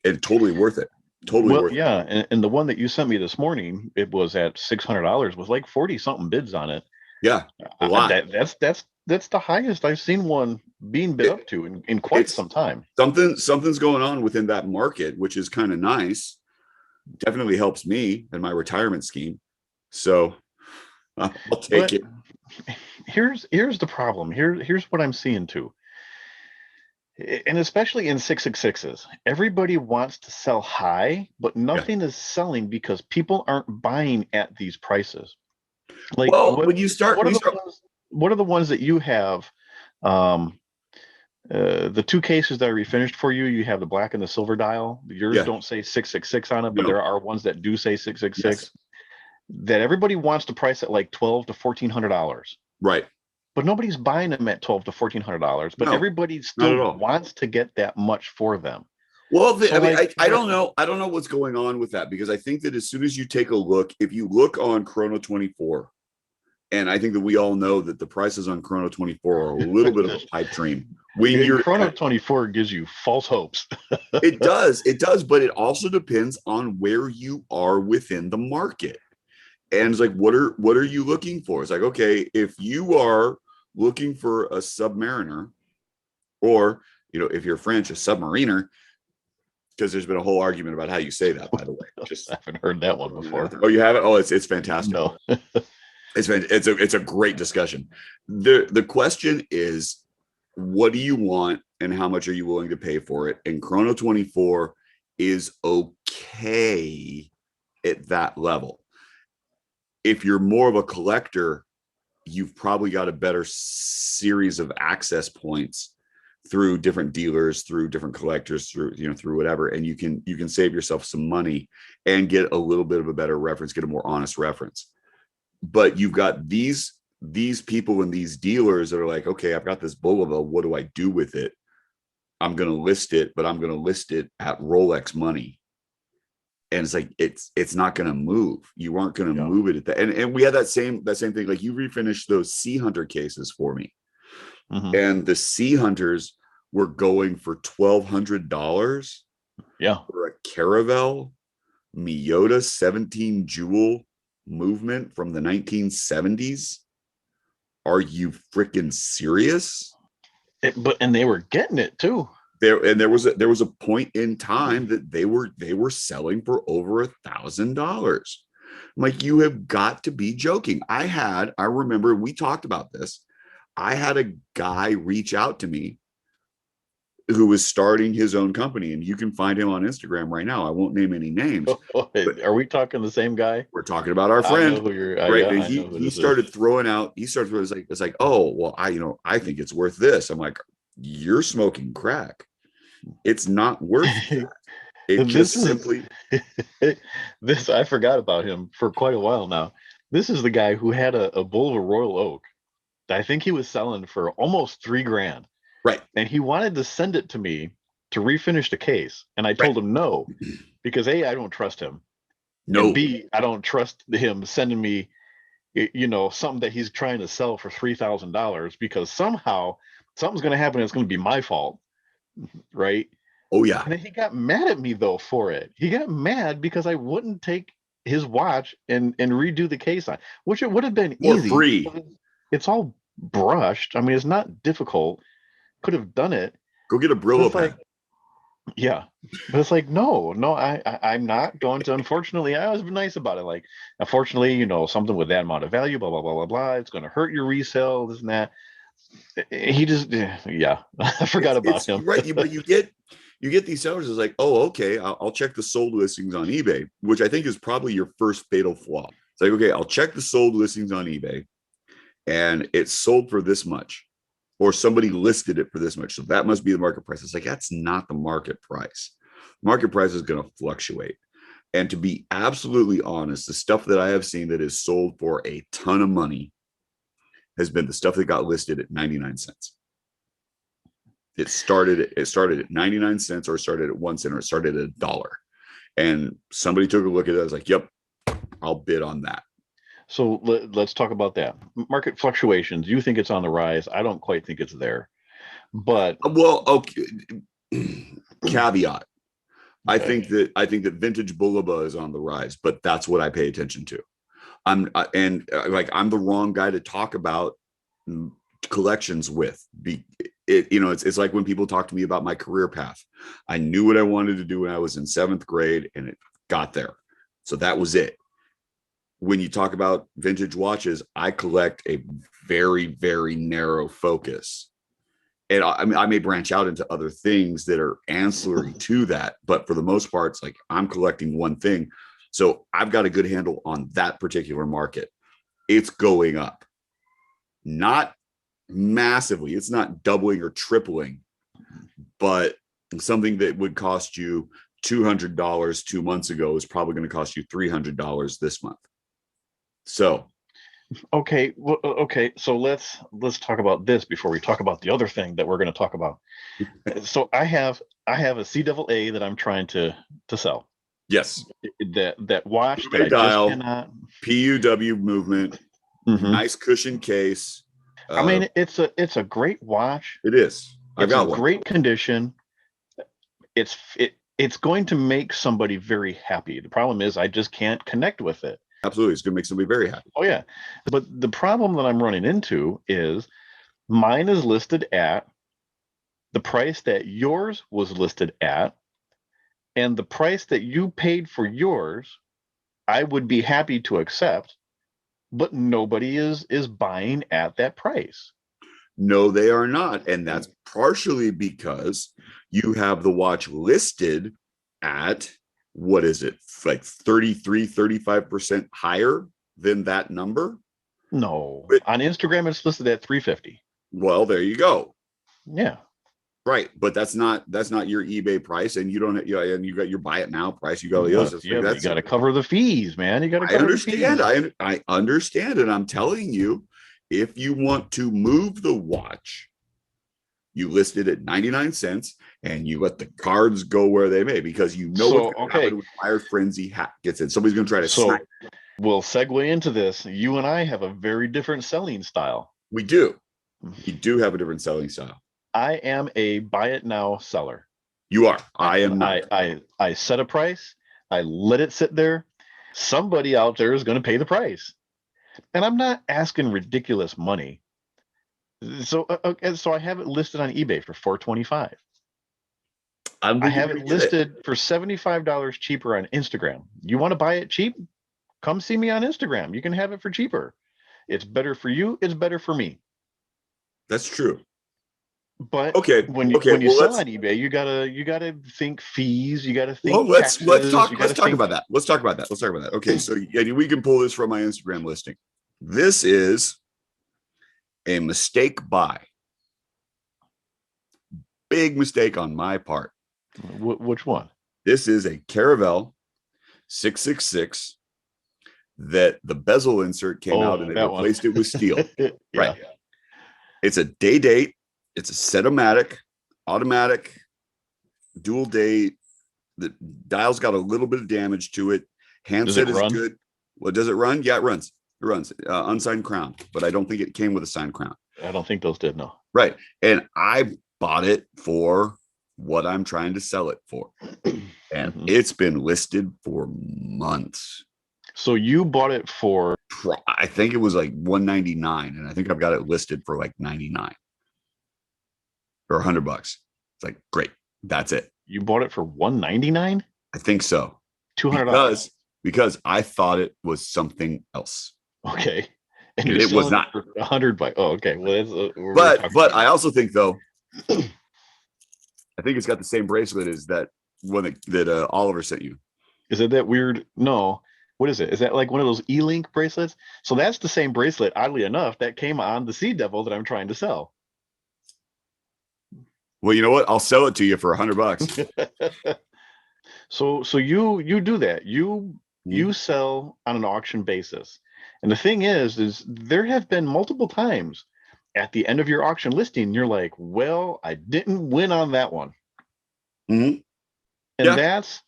and totally worth it. Totally worth it. Yeah, and the one that you sent me this morning, it was at $600 with like 40 something bids on it. Yeah, a lot. That's the highest I've seen one being bid up to in quite some time. Something's going on within that market, which is kind of nice. Definitely helps me in my retirement scheme. So I'll take it. Here's the problem. Here's what I'm seeing too. And especially in 666s, everybody wants to sell high, but nothing is selling because people aren't buying at these prices. Like, when you start, what are the ones that you have? The two cases that are refinished for you, you have the black and the silver dial. Yours don't say 666 on it, but there are ones that do say 666. Yes. That everybody wants to price at like $1,200 to $1,400. Right. But nobody's buying them at $1,200 to $1,400. But everybody still wants to get that much for them. Well, I don't know. I don't know what's going on with that, because I think that as soon as you take a look, if you look on Chrono 24, and I think that we all know that the prices on Chrono 24 are a little bit of a pipe dream. Chrono 24 gives you false hopes. It does, but it also depends on where you are within the market. And it's like, what are you looking for? It's like, okay, if you are looking for a Submariner, or if you're French, a Submariner, because there's been a whole argument about how you say that, by the way. Just I haven't heard that one before. Oh, you haven't? Oh, it's fantastic. No. It's a great discussion. The question is, what do you want and how much are you willing to pay for it? And Chrono 24 is okay at that level. If you're more of a collector, you've probably got a better series of access points through different dealers, through different collectors, through whatever, and you can save yourself some money and get a little bit of a better reference, get a more honest reference. But you've got these people and these dealers that are like, okay, I've got this Bulova, what do I do with it? I'm going to list it, but I'm going to list it at Rolex money. And it's like, it's not going to move. You aren't going to move it at that. And we had that same thing. Like, you refinished those Sea Hunter cases for me. Mm-hmm. And the Sea Hunters were going for $1,200. Yeah. For a Caravel Miyota 17 jewel movement from the 1970s. Are you freaking serious? And they were getting it too. There was a point in time that they were selling for over $1,000. I'm like, you have got to be joking. I remember we talked about this. I had a guy reach out to me. who was starting his own company, and you can find him on Instagram right now. I won't name any names. But Are we talking the same guy? we're talking about our I know friend, who you're. right? Yeah, And I know who he this started is. throwing out. It's like, oh well, I think it's worth this. I'm like, you're smoking crack. It's not worth that. It This just is simply this. I forgot about him for quite a while now. This is the guy who had a bull of a royal oak that I think he was selling for almost $3,000, right, and he wanted to send it to me to refinish the case, and I right. told him no, because A, I don't trust him, and No, B, I don't trust him sending me, something that he's trying to sell for $3,000, because somehow something's going to happen. And it's going to be my fault, right? oh yeah, And then he got mad at me though for it. He got mad because I wouldn't take his watch and redo the case on, which it would have been for easy. free. It's all brushed. I mean, it's not difficult. Could have done it. Go get a But Brillo it's like, pen. yeah. But it's like, no, I'm not going to. Unfortunately, I was nice about it. Like, unfortunately, something with that amount of value, blah blah blah blah blah. It's going to hurt your resale, this and that. He just, yeah, I forgot about It's him. right, but you get these sellers is like, oh, okay, I'll check the sold listings on eBay, which I think is probably your first fatal flaw. It's like, okay, I'll check the sold listings on eBay, and it's sold for this much, or somebody listed it for this much, so that must be the market price. It's like, that's not the market price. Market price is going to fluctuate. And to be absolutely honest, the stuff that I have seen that is sold for a ton of money has been the stuff that got listed at 99 cents. It started at 99 cents, or started at 1 cent, or it started at $1. And somebody took a look at it. I was like, yep, I'll bid on that. So let's talk about that. Market fluctuations. You think it's on the rise. I don't quite think it's there. But Well, okay. Caveat. I okay. think that vintage Bullaba is on the rise, but that's what I pay attention to. I'm the wrong guy to talk about collections with. It's like when people talk to me about my career path. I knew what I wanted to do when I was in 7th grade, and it got there. So that was it. When you talk about vintage watches, I collect a very, very narrow focus. And I may branch out into other things that are ancillary to that, but for the most part, it's like I'm collecting one thing. So I've got a good handle on that particular market. It's going up, not massively. It's not doubling or tripling, but something that would cost you $200 2 months ago is probably going to cost you $300 this month. So Okay. Well, okay. So let's talk about this before we talk about the other thing that we're going to talk about. So I have a CAA that I'm trying to sell. yes, That watch that eBay I dial, just cannot. PUW movement, nice cushion case. I mean, it's a great watch. It is. I've It's got in one. great condition. It's going to make somebody very happy. The problem is I just can't connect with it. Absolutely. It's going to make somebody very happy. Oh yeah. But the problem that I'm running into is mine is listed at the price that yours was listed at, and the price that you paid for yours, I would be happy to accept, but nobody is buying at that price. No, they are not. And that's partially because you have the watch listed at, what is it, like 33, 35% higher than that number? No. But, on Instagram, it's listed at 350. well, there you go. Yeah. Right. But that's not your eBay price. And you don't, and you got your buy it now price. You got Yeah, but you got to cover the fees, man. You got to cover the fees. I understand. And I'm telling you, if you want to move the watch, you list it at 99 cents and you let the cards go where they may, because what's going to happen when buyer frenzy gets in. Somebody's going to try to snipe. We'll segue into this. You and I have a very different selling style. We do. We do have a different selling style. I am a buy it now seller. You are. I am not. I set a price. I let it sit there. Somebody out there is going to pay the price. And I'm not asking ridiculous money. So I have it listed on eBay for $425. I have it listed for $75 cheaper on Instagram. You want to buy it cheap? Come see me on Instagram. You can have it for cheaper. It's better for you. It's better for me. That's true. But Okay. when you Okay. Well, sell on eBay, you gotta think fees, you gotta think well, taxes, let's talk you let's gotta talk think. about that. Let's talk about that. Let's talk about that. Okay, so yeah, we can pull this from my Instagram listing. This is a mistake buy. Big mistake on my part. Which one? This is a Caravelle 666 that the bezel insert came out and they that one. replaced it with steel. Yeah. Right. It's a day date. It's a set-o-matic, automatic, dual date. The dial's got a little bit of damage to it. Handset is good. Well, does it run? Yeah, it runs. It runs. Unsigned crown, but I don't think it came with a signed crown. I don't think those did, no. Right. And I bought it for what I'm trying to sell it for. And it's been listed for months. So you bought it for? I think it was like $199, and I think I've got it listed for like 99 or $100. It's like, great. That's it. You bought it for $199? I think so. $200. Because I thought it was something else. Okay. And it was not $100. Oh, okay. Well, but I also think though, I think it's got the same bracelet as that one that Oliver sent you. Is it that weird? No. What is it? Is that like one of those E-Link bracelets? So that's the same bracelet, oddly enough, that came on the Sea Devil that I'm trying to sell. Well, you know what? I'll sell it to you for $100. So you do that. You sell on an auction basis. And the thing is there have been multiple times at the end of your auction listing, you're like, well, I didn't win on that one. And that's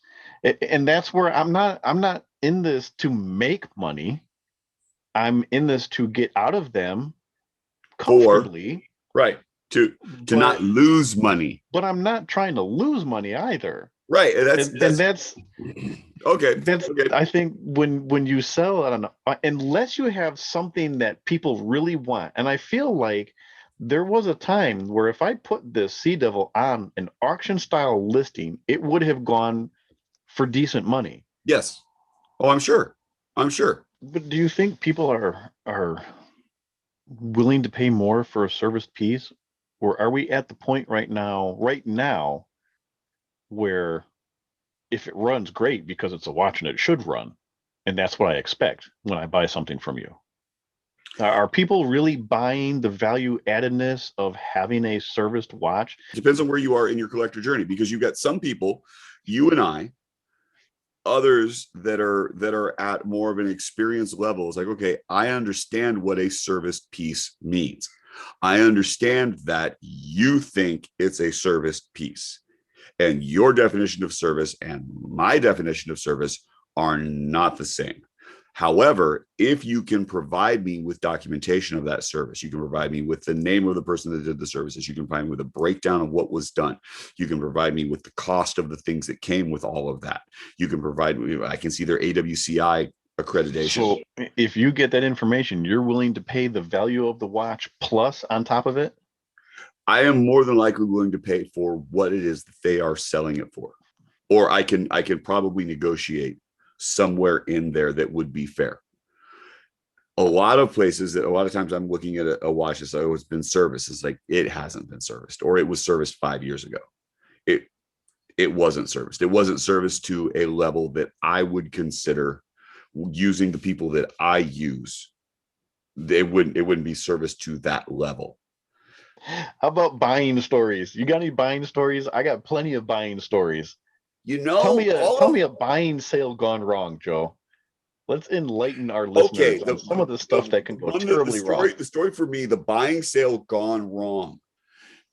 where I'm not in this to make money. I'm in this to get out of them comfortably. Right. To not lose money. But I'm not trying to lose money either. Right. That's okay. I think when you sell unless you have something that people really want, and I feel like there was a time where if I put this Sea Devil on an auction style listing, it would have gone for decent money. Yes. Oh, I'm sure. But do you think people are willing to pay more for a serviced piece? Or are we at the point right now, where if it runs great because it's a watch and it should run, and that's what I expect when I buy something from you? Are people really buying the value addedness of having a serviced watch? It depends on where you are in your collector journey, because you've got some people, you and I, others that are at more of an experience level. It's like, okay, I understand what a serviced piece means. I understand that you think it's a serviced piece, and your definition of service and my definition of service are not the same. However, if you can provide me with documentation of that service, you can provide me with the name of the person that did the services, you can provide me with a breakdown of what was done, you can provide me with the cost of the things that came with all of that, you can provide me, I can see their AWCI accreditation. So if you get that information, you're willing to pay the value of the watch plus on top of it? I am more than likely willing to pay for what it is that they are selling it for. Or I can probably negotiate somewhere in there that would be fair. A lot of times I'm looking at a watch that's always been serviced. It's like, it hasn't been serviced, or it was serviced 5 years ago. It wasn't serviced. It wasn't serviced to a level that I would consider, using the people that I use, it wouldn't be serviced to that level. How about buying stories? You got any buying stories? I got plenty of buying stories. Tell me a buying sale gone wrong, Joe. Let's enlighten our listeners on some of the stuff that can go terribly wrong. The story for me, the buying sale gone wrong,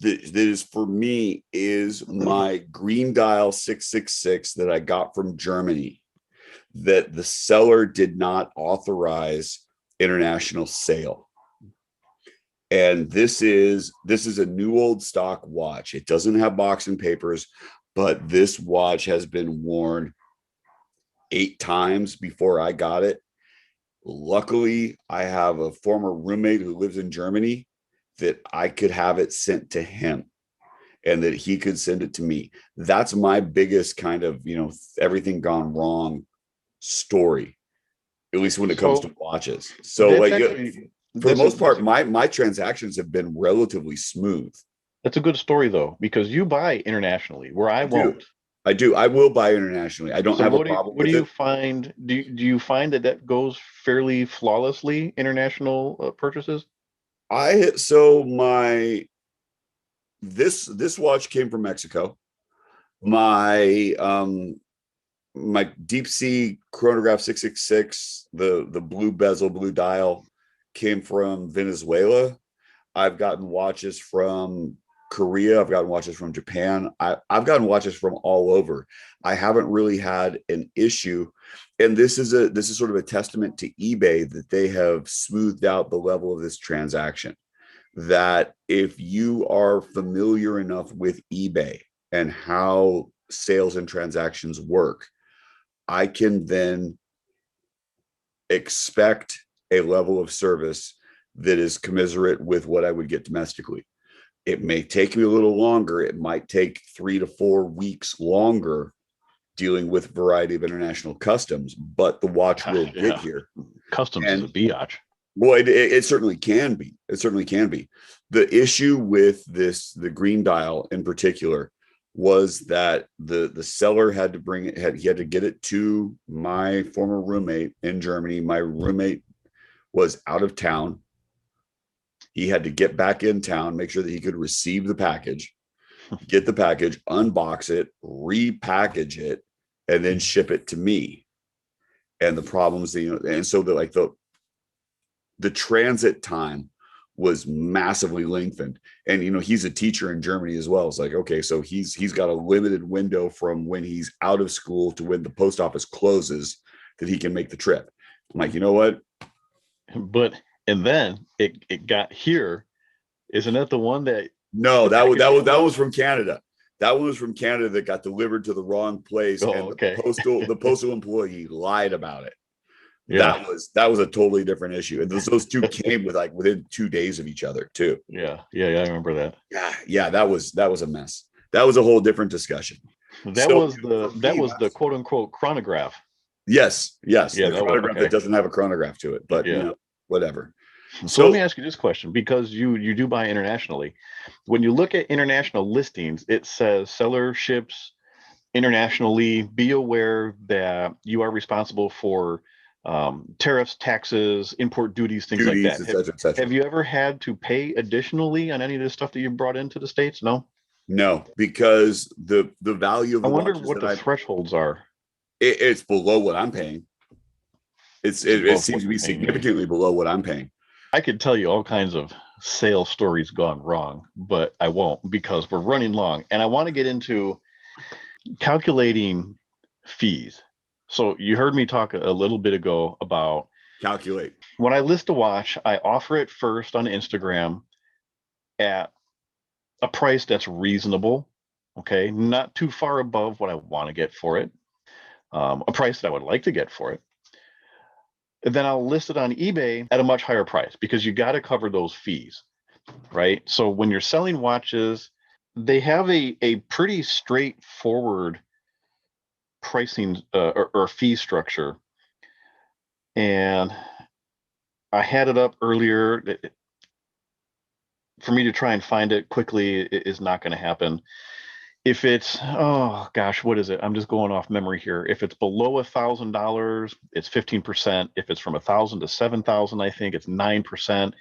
that is for me, is my green dial 666 that I got from Germany, that the seller did not authorize international sale. And this is a new old stock watch. It doesn't have boxing papers, but this watch has been worn 8 times before I got it. Luckily, I have a former roommate who lives in Germany that I could have it sent to him and that he could send it to me. That's my biggest kind of, everything gone wrong story, at least when it comes to watches. So for the most part, my transactions have been relatively smooth. That's a good story though, because you buy internationally, where I I do. won't. I do. I will buy internationally. I don't So have a problem what do with you it. find? Do you find that that goes fairly flawlessly, international purchases? I so my this watch came from Mexico. My deep sea chronograph 666, the blue bezel, blue dial, came from Venezuela. I've gotten watches from Korea. I've gotten watches from Japan. I've gotten watches from all over. I haven't really had an issue. And this is sort of a testament to eBay that they have smoothed out the level of this transaction. That if you are familiar enough with eBay and how sales and transactions work, I can then expect a level of service that is commensurate with what I would get domestically. It may take me a little longer. It might take 3 to 4 weeks longer dealing with a variety of international customs, but the watch will get here. Customs is a And biatch. well, it certainly can be. It certainly can be. The issue with the green dial in particular, was that the seller had to bring it, he had to get it to my former roommate in Germany. My roommate was out of town. He had to get back in town, make sure that he could receive the package, get the package, unbox it, repackage it, and then ship it to me. And the problems, and so the transit time was massively lengthened. And he's a teacher in Germany as well. It's like, okay, so he's got a limited window from when he's out of school to when the post office closes that he can make the trip. I'm like, you know what? And then it got here. Isn't that the one that? No, that was from Canada. That one was from Canada that got delivered to the wrong place, and okay. the postal employee lied about it. Yeah. That was a totally different issue. And those two came within 2 days of each other too. Yeah. I remember that. Yeah. That was a mess. That was a whole different discussion. That was the quote unquote chronograph. Yes. Yeah, The chronograph that doesn't have a chronograph to it, but whatever. So let me ask you this question, because you do buy internationally. When you look at international listings, it says seller ships internationally. Be aware that you are responsible for tariffs, taxes, import duties, things like that. Et cetera. Have you ever had to pay additionally on any of the stuff that you brought into the States? No, because the value of I wonder what the thresholds are. It's below what I'm paying. It seems to be significantly below what I'm paying. I could tell you all kinds of sales stories gone wrong, but I won't, because we're running long and I want to get into calculating fees. So you heard me talk a little bit ago about calculate. When I list a watch, I offer it first on Instagram at a price that's reasonable. Okay. Not too far above what I want to get for it. A price that I would like to get for it. And then I'll list it on eBay at a much higher price, because you got to cover those fees, right? So when you're selling watches, they have a pretty straightforward pricing or fee structure. And I had it up earlier. For me to try and find it quickly is not going to happen. If it's, oh gosh, what is it? I'm just going off memory here. If it's below $1,000, it's 15%. If it's from 1,000 to 7,000, I think it's 9%.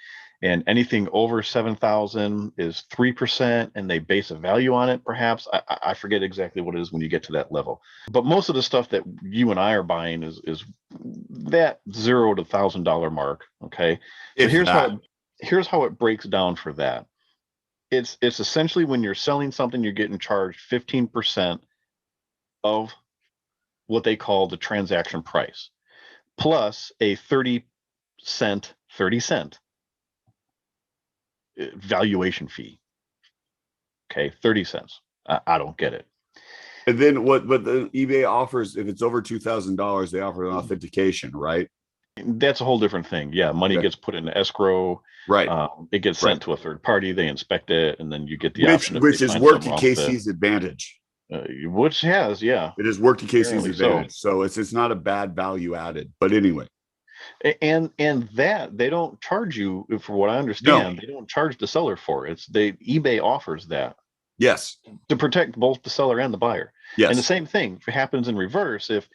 And anything over 7,000 is 3%, and they base a value on it, perhaps. I forget exactly what it is when you get to that level. But most of the stuff that you and I are buying is that $0 to $1,000 mark. Okay. But here's how it breaks down for that. It's essentially, when you're selling something, you're getting charged 15% of what they call the transaction price, plus a 30 cent valuation fee. Okay, 30 cents. I don't get it. And then what the eBay offers, if it's over $2,000, they offer an authentication, right? That's a whole different thing. Yeah, money gets put in escrow. Right. It gets sent to a third party. They inspect it, and then you get the option. Which has worked to Casey's advantage. Which has, yeah. It has worked to Casey's advantage. So it's not a bad value added. But anyway. And that they don't charge you, for what I No. understand, they don't charge the seller for it. eBay offers that Yes. to protect both the seller and the buyer. And the Yes. same thing happens in reverse. If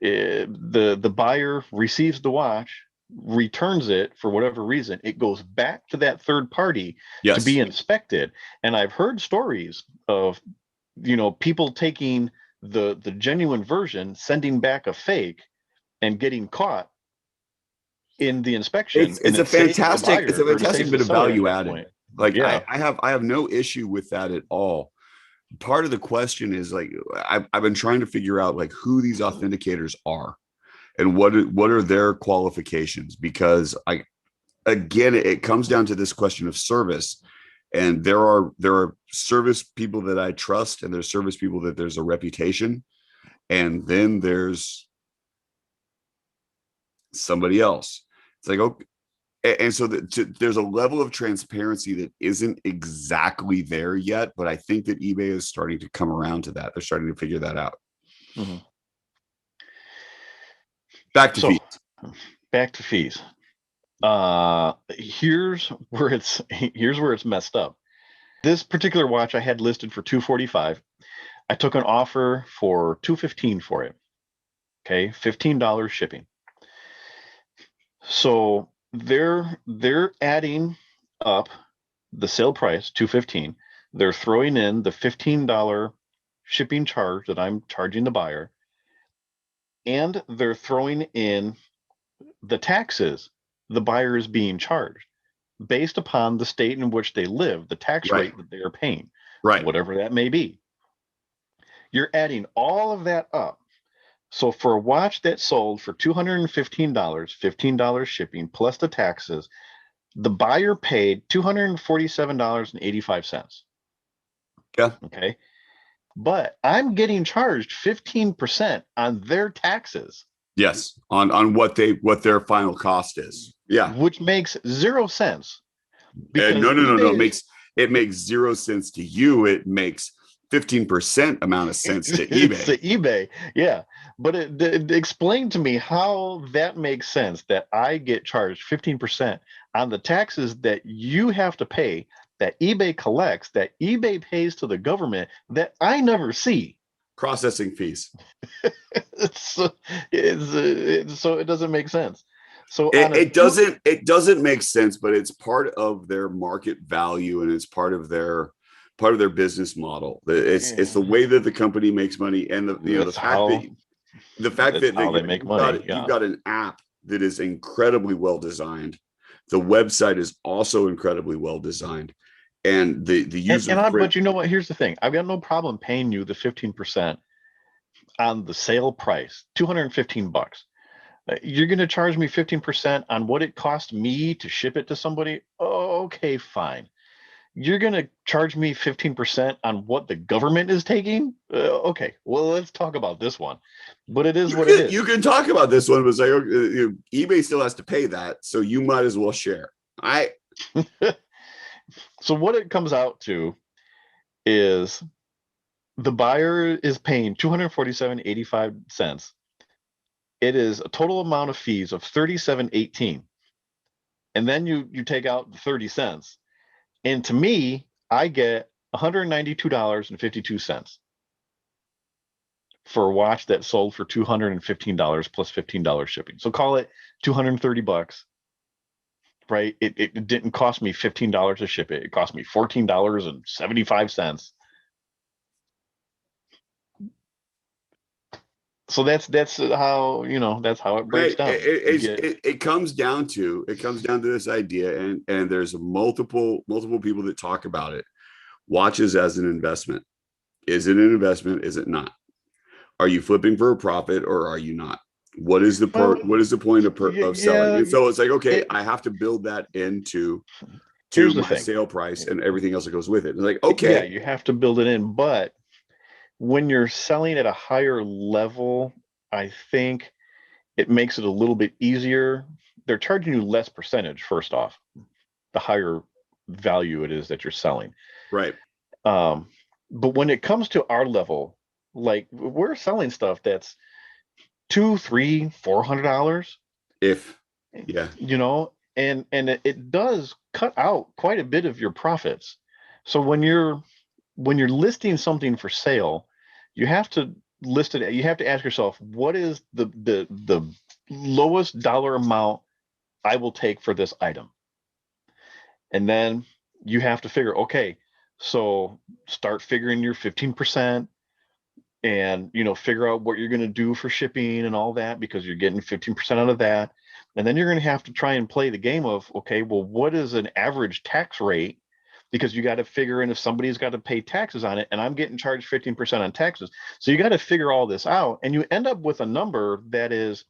the buyer receives the watch, returns it for whatever reason, it goes back to that third party to Yes. be inspected. And I've heard stories of, people taking the genuine version, sending back a fake, and getting caught in the inspection, and it saves the It's a buyer, or it fantastic saves the bit of seller at value that added. point. Like Yeah. I have no issue with that at all. Part of the question is like I've been trying to figure out like who these authenticators are and what are their qualifications, because again it comes down to this question of service, and there are service people that I trust, and there's service people that there's a reputation, and then there's somebody else. It's like, okay. And so there's a level of transparency that isn't exactly there yet, but I think that eBay is starting to come around to that. They're starting to figure that out. Mm-hmm. Back to fees. Back to fees. Here's where it's messed up. This particular watch I had listed for $245. I took an offer for $215 for it. Okay, $15 shipping. So they're adding up the sale price, $215. They're throwing in the $15 shipping charge that I'm charging the buyer, and they're throwing in the taxes the buyer is being charged based upon the state in which they live, the tax Right. rate that they are paying, Right. whatever that may be. You're adding all of that up. So for a watch that sold for $215, $15 shipping plus the taxes, the buyer paid $247.85. Yeah. Okay. But I'm getting charged 15% on their taxes. Yes. On what their final cost is. Yeah. Which makes 0 sense. No. It makes 0 cents to you. It makes 15% amount of sense to eBay. To eBay, yeah. But it explain to me how that makes sense, that I get charged 15% on the taxes that you have to pay, that eBay collects, that eBay pays to the government, that I never see. Processing fees. So it doesn't make sense. So it doesn't make sense, but it's part of their market value, and it's part of their business model. It's the way that the company makes money, and the fact that how they make money. You've got an app that is incredibly well designed. The website is also incredibly well designed, and the user. But you know what? Here's the thing: I've got no problem paying you the 15% on the sale price, $215. You're going to charge me 15% on what it cost me to ship it to somebody? Oh, okay, fine. You're going to charge me 15% on what the government is taking? Okay, well, let's talk about this one. But it is what it is. You can talk about this one, but say, eBay still has to pay that, so you might as well share. So what it comes out to is the buyer is paying $247.85. It is a total amount of fees of $37.18. And then you take out the 30 cents. And to me, I get $192.52 for a watch that sold for $215 plus $15 shipping. So call it $230, right? It didn't cost me $15 to ship it. It cost me $14.75. So that's how it breaks down. It comes down to this idea, and there's multiple people that talk about it. Watches as an investment. Is it an investment? Is it not? Are you flipping for a profit, or are you not? What is the point of selling? And so it's like, okay, I have to build that into my sale price and everything else that goes with it. It's like, okay, yeah, you have to build it in, but when you're selling at a higher level, I think it makes it a little bit easier. They're charging you less percentage, first off, the higher value it is that you're selling. Right. But when it comes to our level, like we're selling stuff that's $200, $300, $400. If, yeah. You know, and it does cut out quite a bit of your profits. So when you're listing something for sale, you have to list it. You have to ask yourself, what is the lowest dollar amount I will take for this item? And then you have to figure, okay, so start figuring your 15% and, you know, figure out what you're going to do for shipping and all that, because you're getting 15% out of that. And then you're going to have to try and play the game of, okay, well, what is an average tax rate? Because you got to figure in if somebody's got to pay taxes on it, and I'm getting charged 15% on taxes. So you got to figure all this out, and you end up with a number that is,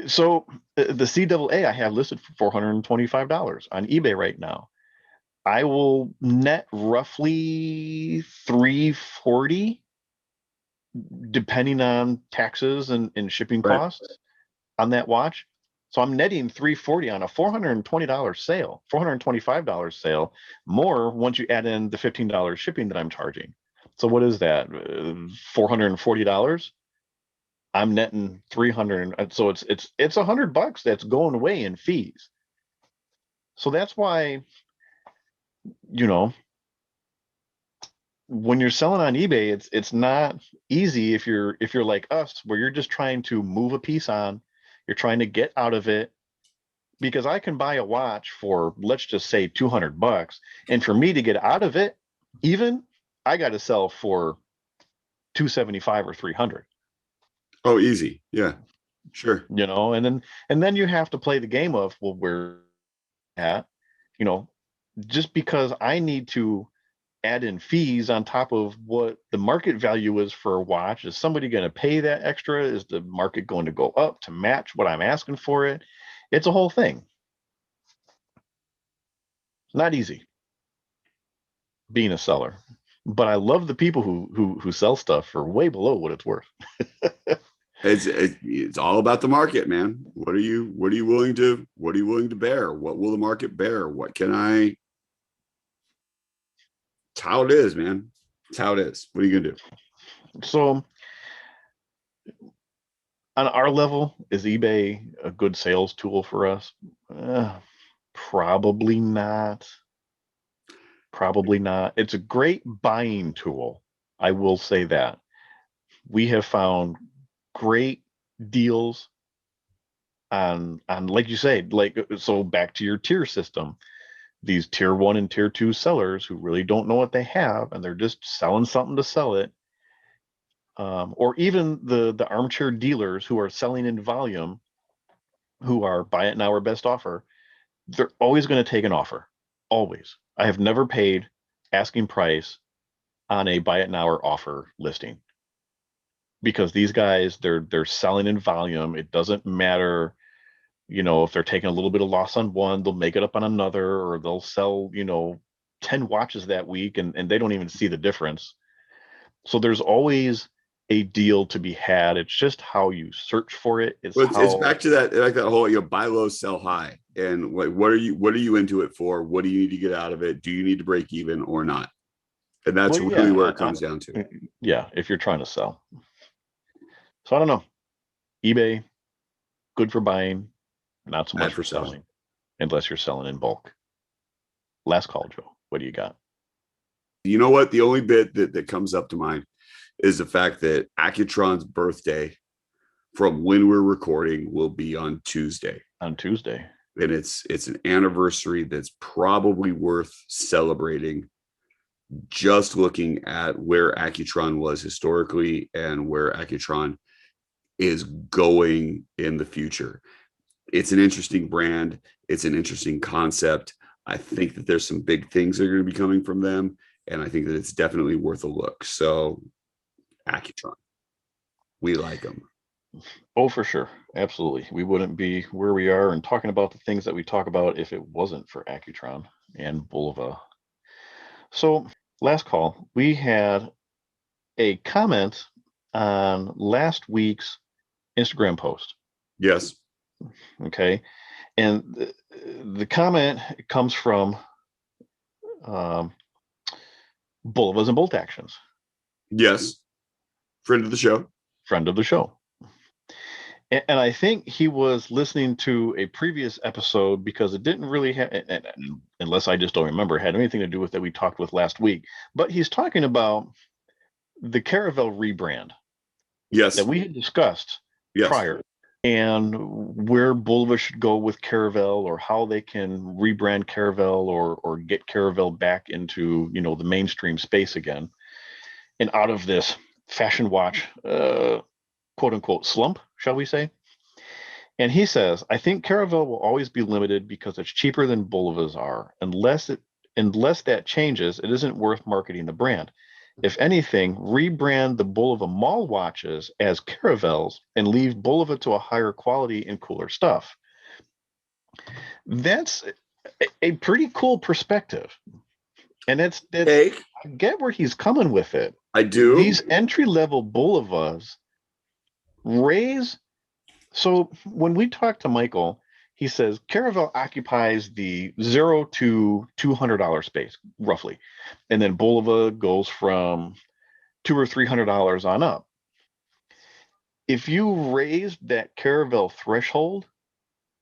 so the CAA I have listed for $425 on eBay right now. I will net roughly 340 depending on taxes and shipping Right. costs on that watch. So I'm netting 340 on a $420 sale, $425 sale, more once you add in the $15 shipping that I'm charging. So what is that? $440. I'm netting 300. So it's $100 that's going away in fees. So that's why, you know, when you're selling on eBay, it's not easy if you're like us, where you're just trying to move a piece on, you're trying to get out of it. Because I can buy a watch for, let's just say, $200, and for me to get out of it, even, I got to sell for $275 or $300. Oh, easy. Yeah, sure. You know, and then you have to play the game of, well, where at, you know, just because I need to add in fees on top of what the market value is for a watch, is somebody going to pay that extra? Is the market going to go up to match what I'm asking for it? It's a whole thing. It's not easy being a seller, but I love the people who sell stuff for way below what it's worth. It's all about the market, man. What are you willing to bear? What will the market bear? What can I? It's how it is, man. It's how it is. What are you gonna do? So on our level, is eBay a good sales tool for us? Probably not. Probably not. It's a great buying tool. I will say that. We have found great deals on like you say, like, so back to your tier system. These tier 1 and tier 2 sellers who really don't know what they have, and they're just selling something to sell it. Or even the armchair dealers who are selling in volume, who are buy it now or best offer. They're always going to take an offer. Always. I have never paid asking price on a buy it now or offer listing, because these guys, they're selling in volume. It doesn't matter, you know, if they're taking a little bit of loss on one, they'll make it up on another, or they'll sell, you know, 10 watches that week, and they don't even see the difference. So there's always a deal to be had. It's just how you search for it. It's back to that, like that whole, buy low, sell high. And like, what are you into it for? What do you need to get out of it? Do you need to break even or not? And that's really where it comes down to. Yeah, if you're trying to sell. So I don't know. eBay, good for buying, not so much for selling, unless you're selling in bulk. Last call, Joe. What do you got? You know what? The only bit that comes up to mind is the fact that Accutron's birthday from when we're recording will be on Tuesday. On Tuesday. And it's an anniversary that's probably worth celebrating, just looking at where Accutron was historically and where Accutron is going in the future. It's an interesting brand. It's an interesting concept. I think that there's some big things that are going to be coming from them, and I think that it's definitely worth a look. So Accutron, we like them. Oh, for sure. Absolutely. We wouldn't be where we are and talking about the things that we talk about if it wasn't for Accutron and Bulova. So last call, we had a comment on last week's Instagram post. Yes. Okay. And the comment comes from Bulovas and Bolt Actions. Yes. Friend of the show. Friend of the show. And I think he was listening to a previous episode because it didn't really have, unless I just don't remember, had anything to do with that we talked with last week. But he's talking about the Caravel rebrand Yes. that we had discussed Yes. prior, and where Bulova should go with Caravel, or how they can rebrand Caravel, or get Caravel back into, you know, the mainstream space again, and out of this fashion watch quote unquote slump, shall we say. And he says, I think Caravel will always be limited because it's cheaper than Bulovas are. Unless that changes, it isn't worth marketing the brand. If anything, rebrand the Bulova mall watches as Caravels and leave Bulova to a higher quality and cooler stuff. That's a pretty cool perspective. And that's I get where he's coming with it. I do. These entry-level Bulovas raise. So when we talk to Michael, he says Caravel occupies the $0 to $200 space roughly, and then Bulova goes from $200 or $300 on up. If you raised that Caravel threshold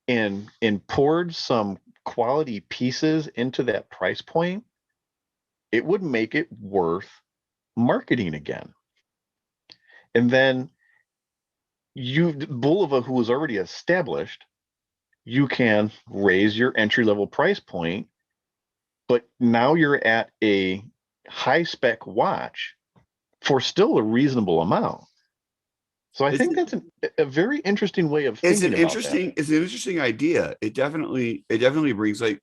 and poured some quality pieces into that price point, it would make it worth marketing again. And then Bulova, who was already established, you can raise your entry-level price point, but now you're at a high-spec watch for still a reasonable amount. So I think that's a very interesting way of thinking about that. It's an interesting idea. It definitely brings like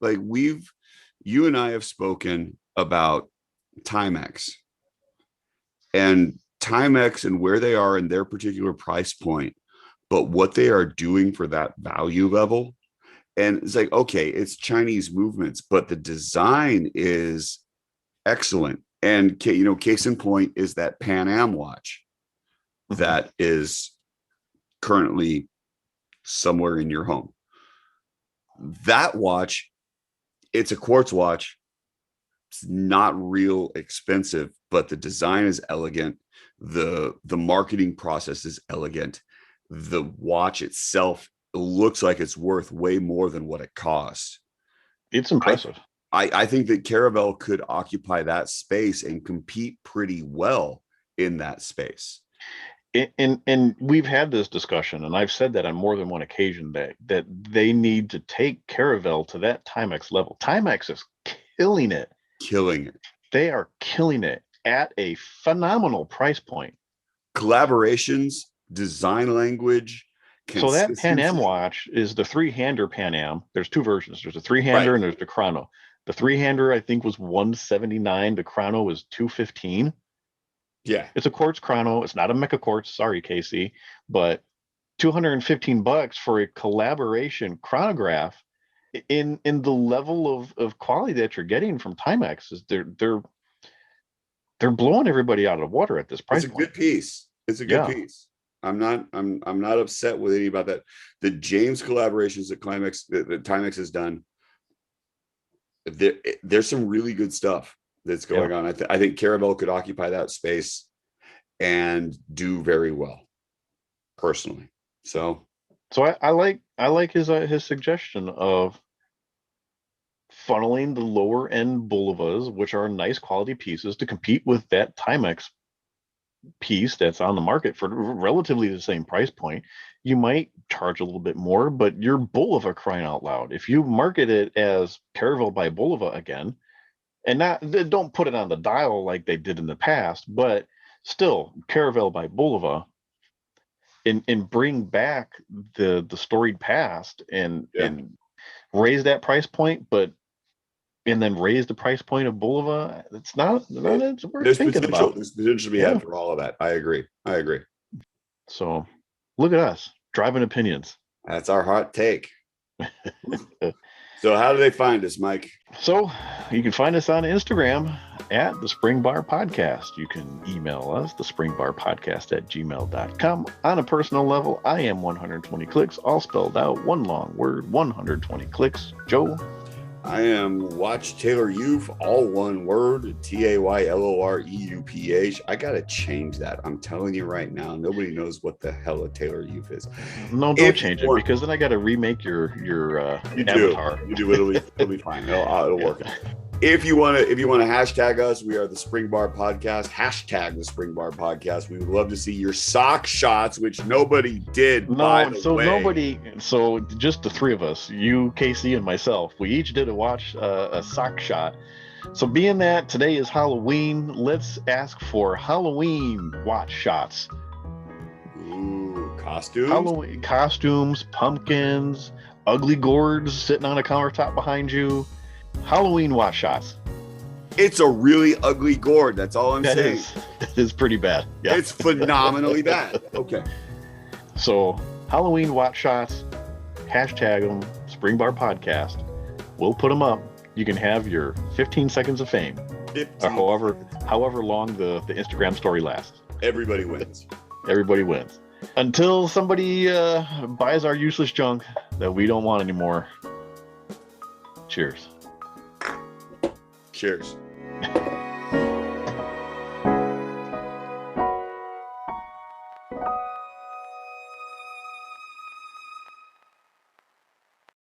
you and I have spoken about Timex and where they are in their particular price point, but what they are doing for that value level. And it's like, okay, it's Chinese movements, but the design is excellent. And, you know, case in point is that Pan Am watch that is currently somewhere in your home. That watch, it's a quartz watch. It's not real expensive, but the design is elegant. The marketing process is elegant. The watch itself looks like it's worth way more than what it costs. It's impressive. I think that Caravel could occupy that space and compete pretty well in that space. And we've had this discussion, and I've said that on more than one occasion, that they need to take Caravel to that Timex level. Timex is killing it. They are killing it at a phenomenal price point. Collaborations, design language. So that Pan Am watch is the three-hander Pan Am. There's two versions. There's a three-hander and there's the chrono. The three-hander, I think, was $179. The chrono was $215. Yeah, it's a quartz chrono. It's not a mecha quartz. Sorry, Casey, but $215 for a collaboration chronograph in the level of quality that you're getting from Timex is they're blowing everybody out of the water at this price point. It's a good piece. It's a good piece. I'm not upset with any about that. The James collaborations that Timex has done, there's some really good stuff that's going on. I think Caravel could occupy that space and do very well, personally. So I like his suggestion of funneling the lower end Bulovas, which are nice quality pieces, to compete with that Timex piece that's on the market for relatively the same price point. You might charge a little bit more, but you're Bulova, crying out loud. If you market it as Caravel by Bulova again, and don't put it on the dial like they did in the past, but still Caravel by Bulova, and bring back the storied past and raise that price point, and then raise the price point of Bulova. It's worth thinking about. There's potential to be had for all of that. I agree. So look at us driving opinions. That's our hot take. So how do they find us, Mike? So you can find us on Instagram at the Spring Bar Podcast. You can email us, thespringbarpodcast@gmail.com. On a personal level, I am 120 clicks, all spelled out, one long word, 120 clicks. Joe? I am Watch Taylor Youth, all one word, TAYLOREUPH. I gotta change that. I'm telling you right now, nobody knows what the hell a Taylor Youth is. No, don't change it, because then I got to remake your You avatar. You do. It'll be fine. It'll work. If you want to hashtag us, we are the Spring Bar Podcast. Hashtag the Spring Bar Podcast. We would love to see your sock shots, which nobody did. So just the three of us, you, Casey, and myself, we each did a sock shot. So being that today is Halloween, let's ask for Halloween watch shots. Ooh, costumes. Halloween costumes, pumpkins, ugly gourds sitting on a countertop behind you. Halloween watch shots. It's a really ugly gourd. That's all I'm saying. That is pretty bad. Yeah. It's phenomenally bad. Okay. So Halloween watch shots, hashtag them, Spring Bar Podcast. We'll put them up. You can have your 15 seconds of fame, or however long the Instagram story lasts. Everybody wins. Everybody wins. Until somebody buys our useless junk that we don't want anymore. Cheers. Cheers.